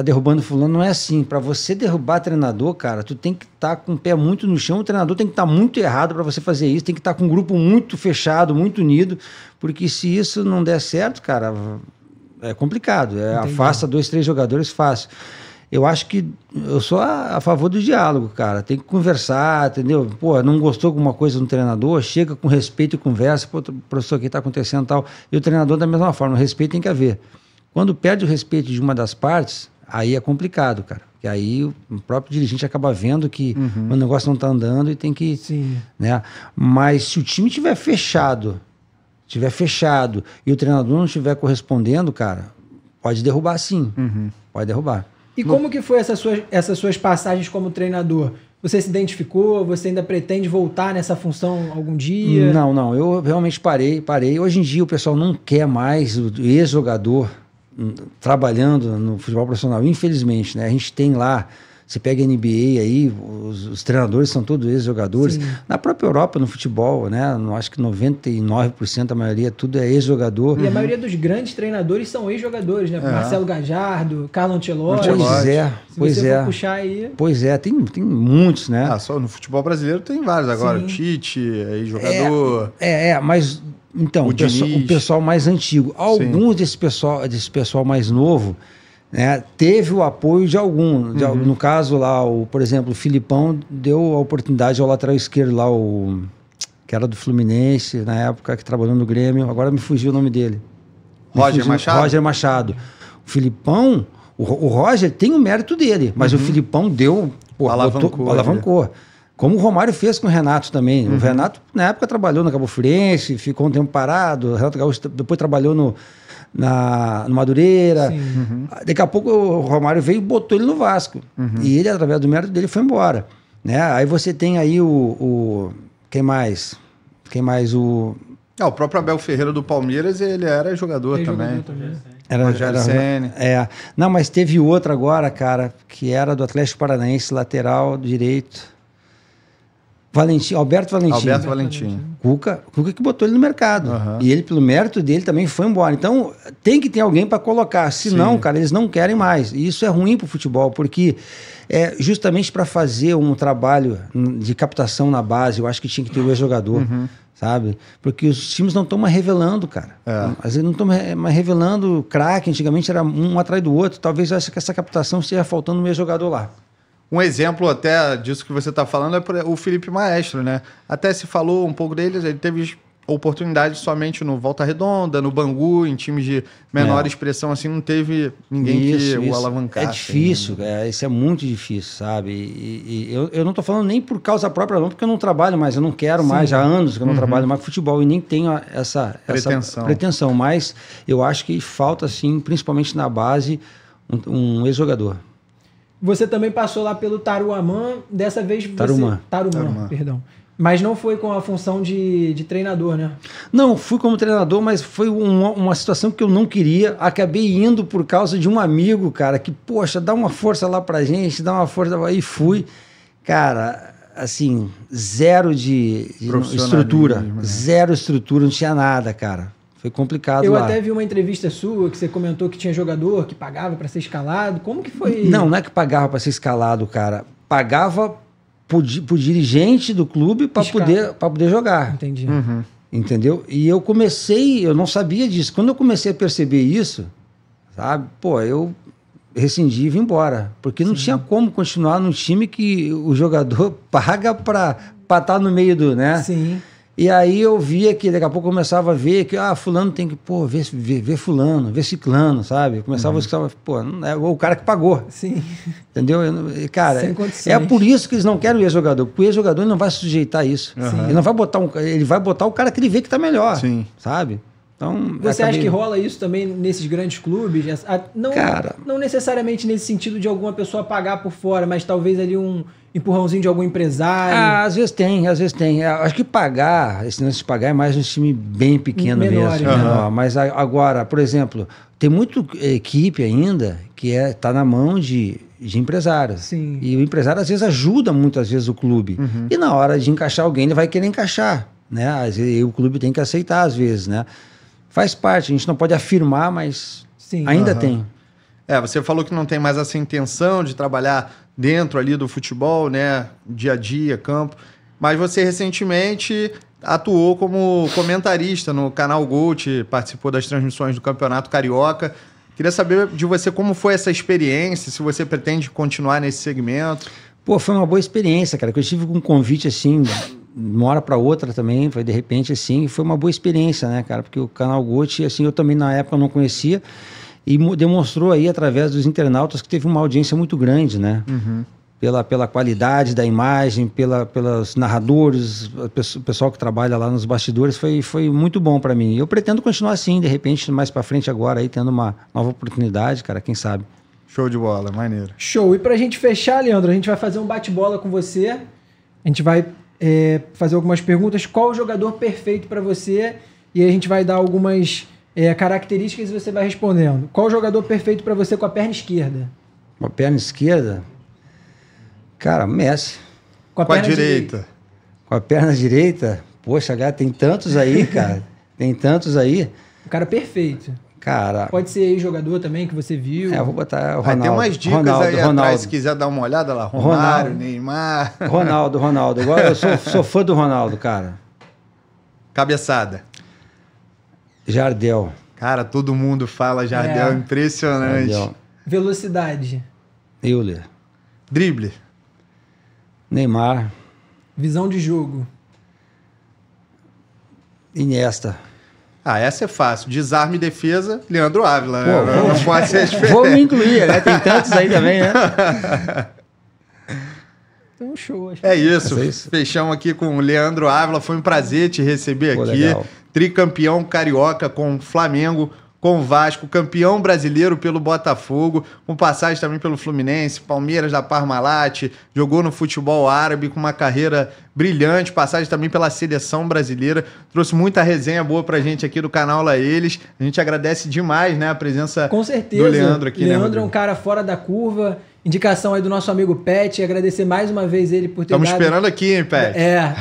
C: derrubando fulano. Não é assim. Para você derrubar treinador, cara, tu tem que estar com o pé muito no chão. O treinador tem que estar muito errado para você fazer isso. Tem que estar com um grupo muito fechado, muito unido. Porque se isso não der certo, cara, é complicado. Afasta 2, 3 jogadores fácil. eu acho que eu sou a favor do diálogo, cara. Tem que conversar, entendeu? Pô, não gostou de alguma coisa do treinador, chega com respeito e conversa. Pô, professor, o que está acontecendo e tal? E o treinador da mesma forma, o respeito tem que haver. Quando perde o respeito de uma das partes, aí é complicado, cara. Porque aí o próprio dirigente acaba vendo que o negócio não está andando e tem que...
B: Sim.
C: Né? Mas se o time tiver fechado e o treinador não estiver correspondendo, cara, pode derrubar sim. Pode derrubar.
B: E como que foi essas suas passagens como treinador? Você se identificou? Você ainda pretende voltar nessa função algum dia?
C: Não. Eu realmente parei. Hoje em dia o pessoal não quer mais o ex-jogador trabalhando no futebol profissional, infelizmente, né? A gente tem lá, você pega a NBA aí, os treinadores são todos ex-jogadores.
B: Sim.
C: Na própria Europa, no futebol, né? Eu acho que 99% da maioria, tudo é ex-jogador.
B: E a maioria dos grandes treinadores são ex-jogadores, né? Marcelo Gajardo, Carlo Ancelotti.
C: Pois
B: Se você
C: é.
B: for puxar aí...
C: Pois é, tem muitos, né?
A: Só no futebol brasileiro tem vários agora.
B: Sim.
A: O Tite, ex-jogador.
C: Mas... Então, o pessoal mais antigo. Alguns desse pessoal mais novo, né, teve o apoio de algum. No caso lá, por exemplo, o Filipão deu a oportunidade ao lateral esquerdo lá, que era do Fluminense, na época, que trabalhou no Grêmio. Agora me fugiu o nome dele.
A: Roger
C: Machado. O Filipão, o Roger tem o mérito dele, mas o Filipão deu... alavancou. Como o Romário fez com o Renato também. O Renato, na época, trabalhou no Cabo Friense, ficou um tempo parado. O Renato Gaúcho depois trabalhou no Madureira. Daqui a pouco o Romário veio e botou ele no Vasco. E ele, através do mérito dele, foi embora. Né? Aí você tem aí quem mais? O
A: próprio Abel Ferreira do Palmeiras, ele era jogador também.
C: Era
A: Ceni.
C: Não, mas teve outro agora, cara, que era do Atlético Paranaense, lateral direito. Alberto Valentim. Cuca que botou ele no mercado. E ele, pelo mérito dele, também foi embora. Então, tem que ter alguém para colocar. Senão, cara, eles não querem mais. E isso é ruim pro futebol, porque justamente para fazer um trabalho de captação na base, eu acho que tinha que ter o ex-jogador, sabe? Porque os times não estão mais revelando, cara. Às vezes não estão mais revelando craque. Antigamente era um atrás do outro. Talvez eu acho que essa captação esteja faltando um ex-jogador lá.
A: Um exemplo até disso que você está falando é o Felipe Maestro, né? Até se falou um pouco dele, ele teve oportunidade somente no Volta Redonda, no Bangu, em times de menor expressão, assim, não teve ninguém que o alavancasse.
C: É difícil, isso é muito difícil, sabe? E eu não estou falando nem por causa própria, não, porque eu não trabalho mais, eu não quero mais, já há anos que eu não trabalho mais com futebol e nem tenho essa pretensão, mas eu acho que falta, sim, principalmente na base, um ex-jogador.
B: Você também passou lá pelo Tarumã, dessa vez você... Tarumã, perdão. Mas não foi com a função de treinador, né? Não,
C: fui como treinador, mas foi uma situação que eu não queria. Acabei indo por causa de um amigo, cara, que, poxa, dá uma força lá pra gente, dá uma força... E fui, cara, assim, zero de estrutura. Né? Zero estrutura, não tinha nada, cara. Foi complicado lá.
B: Eu até vi uma entrevista sua que você comentou que tinha jogador que pagava para ser escalado. Como que foi?
C: Não é que pagava para ser escalado, cara. Pagava pro dirigente do clube para poder jogar.
B: Entendi.
C: Entendeu? E eu não sabia disso. Quando eu comecei a perceber isso, sabe? Eu rescindi e vim embora. Porque não tinha como continuar num time que o jogador paga para estar no meio do, né?
B: Sim.
C: E aí eu via que daqui a pouco eu começava a ver que fulano tem que, ver fulano, ver ciclano, sabe? Começava a escutar, não é o cara que pagou.
B: Sim.
C: Entendeu? Cara, é por isso que eles não querem o ex-jogador, porque o ex-jogador ele não vai sujeitar a isso. Ele não vai botar ele vai botar o cara que ele vê que tá melhor, sabe? Então,
B: você acha que rola isso também nesses grandes clubes? Não necessariamente nesse sentido de alguma pessoa pagar por fora, mas talvez ali um empurrãozinho de algum empresário?
C: Às vezes tem. Acho que esse lance de pagar é mais um time bem pequeno
B: menores,
C: mesmo. Menor. Mas agora, por exemplo, tem muita equipe ainda que tá na mão de empresários.
B: Sim.
C: E o empresário às vezes ajuda muitas vezes o clube. E na hora de encaixar alguém, ele vai querer encaixar, né? Às vezes o clube tem que aceitar às vezes, né? Faz parte, a gente não pode afirmar, mas ainda tem.
A: Você falou que não tem mais essa intenção de trabalhar dentro ali do futebol, né? Dia a dia, campo. Mas você recentemente atuou como comentarista no canal GOAT, participou das transmissões do Campeonato Carioca. Queria saber de você como foi essa experiência, se você pretende continuar nesse segmento.
C: Pô, foi uma boa experiência, cara, que eu tive um convite, assim, de uma hora para outra também, foi de repente, assim, foi uma boa experiência, né, cara, porque o canal GOT, assim, eu também na época não conhecia e demonstrou aí, através dos internautas, que teve uma audiência muito grande, né, pela qualidade da imagem, pelos narradores, o pessoal que trabalha lá nos bastidores, foi muito bom para mim. Eu pretendo continuar assim, de repente, mais para frente agora, aí, tendo uma nova oportunidade, cara, quem sabe.
A: Show de bola, maneiro.
B: Show. E pra gente fechar, Leandro, a gente vai fazer um bate-bola com você. A gente vai fazer algumas perguntas. Qual o jogador perfeito para você? E aí a gente vai dar algumas características e você vai respondendo. Qual o jogador perfeito para você com a perna esquerda?
C: Com a perna esquerda? Cara, Messi.
A: Com a direita?
C: Com a perna direita? Poxa, cara, tem tantos aí, cara. Tem tantos aí.
B: O cara perfeito.
C: Cara...
B: Pode ser aí jogador também que você viu.
C: Eu vou botar o Ronaldo.
A: Tem umas dicas aí atrás, se quiser dar uma olhada lá. Romário, Neymar...
C: Ronaldo. Agora eu sou fã do Ronaldo, cara.
A: Cabeçada.
C: Jardel.
A: Cara, todo mundo fala Jardel, impressionante.
C: Jardel.
B: Velocidade.
C: Euler.
A: Drible.
C: Neymar.
B: Visão de jogo.
C: Iniesta.
A: Essa é fácil. Desarme e defesa, Leandro Ávila. Não pode ser diferente.
C: Vou me incluir, né? Tem tantos aí também, né?
B: Então, show.
A: É isso. Fechamos aqui com o Leandro Ávila. Foi um prazer te receber aqui. Legal. Tricampeão carioca com o Flamengo, com o Vasco, campeão brasileiro pelo Botafogo, com passagem também pelo Fluminense, Palmeiras da Parmalat, jogou no futebol árabe com uma carreira brilhante, passagem também pela seleção brasileira, trouxe muita resenha boa pra gente aqui do canal Lá Eles. A gente agradece demais, né, a presença
B: com certeza.
A: Do Leandro aqui.
B: Leandro é um cara fora da curva, indicação aí do nosso amigo Pet, agradecer mais uma vez ele por ter
A: Estamos esperando aqui, hein, Pet?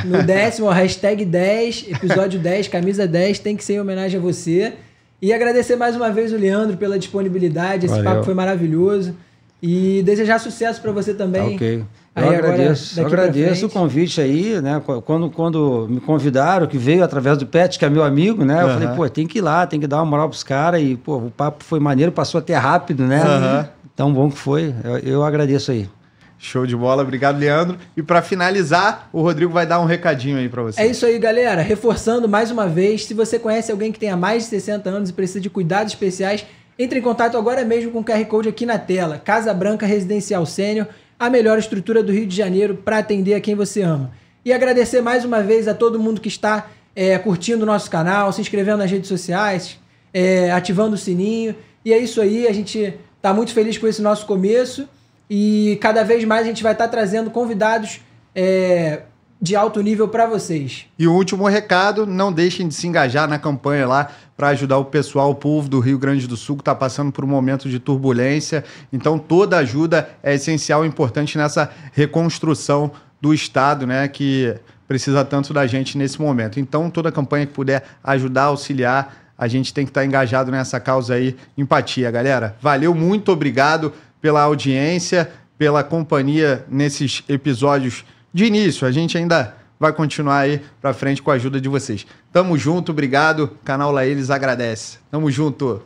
B: No 10º, hashtag 10, episódio 10, camisa 10, tem que ser em homenagem a você. E agradecer mais uma vez o Leandro pela disponibilidade, esse papo foi maravilhoso. E desejar sucesso para você também.
C: Ok. Eu agradeço o convite aí, né? Quando me convidaram, que veio através do Pet, que é meu amigo, né? Eu falei, pô, tem que ir lá, tem que dar uma moral pros caras. E, pô, o papo foi maneiro, passou até rápido, né? Tão bom que foi. Eu agradeço aí.
A: Show de bola, obrigado, Leandro. E para finalizar, o Rodrigo vai dar um recadinho aí para você.
B: É isso aí, galera. Reforçando mais uma vez, se você conhece alguém que tenha mais de 60 anos e precisa de cuidados especiais, entre em contato agora mesmo com o QR Code aqui na tela. Casa Branca Residencial Sênior, a melhor estrutura do Rio de Janeiro para atender a quem você ama. E agradecer mais uma vez a todo mundo que está curtindo o nosso canal, se inscrevendo nas redes sociais, ativando o sininho. E é isso aí, a gente está muito feliz com esse nosso começo. E cada vez mais a gente vai estar trazendo convidados de alto nível para vocês.
A: E o último recado, não deixem de se engajar na campanha lá para ajudar o pessoal, o povo do Rio Grande do Sul que está passando por um momento de turbulência. Então toda ajuda é essencial e importante nessa reconstrução do Estado, né, que precisa tanto da gente nesse momento. Então toda campanha que puder ajudar, auxiliar, a gente tem que estar engajado nessa causa aí. Empatia, galera. Valeu, muito obrigado pela audiência, pela companhia nesses episódios de início. A gente ainda vai continuar aí pra frente com a ajuda de vocês. Tamo junto, obrigado. O canal Lá Eles agradece. Tamo junto.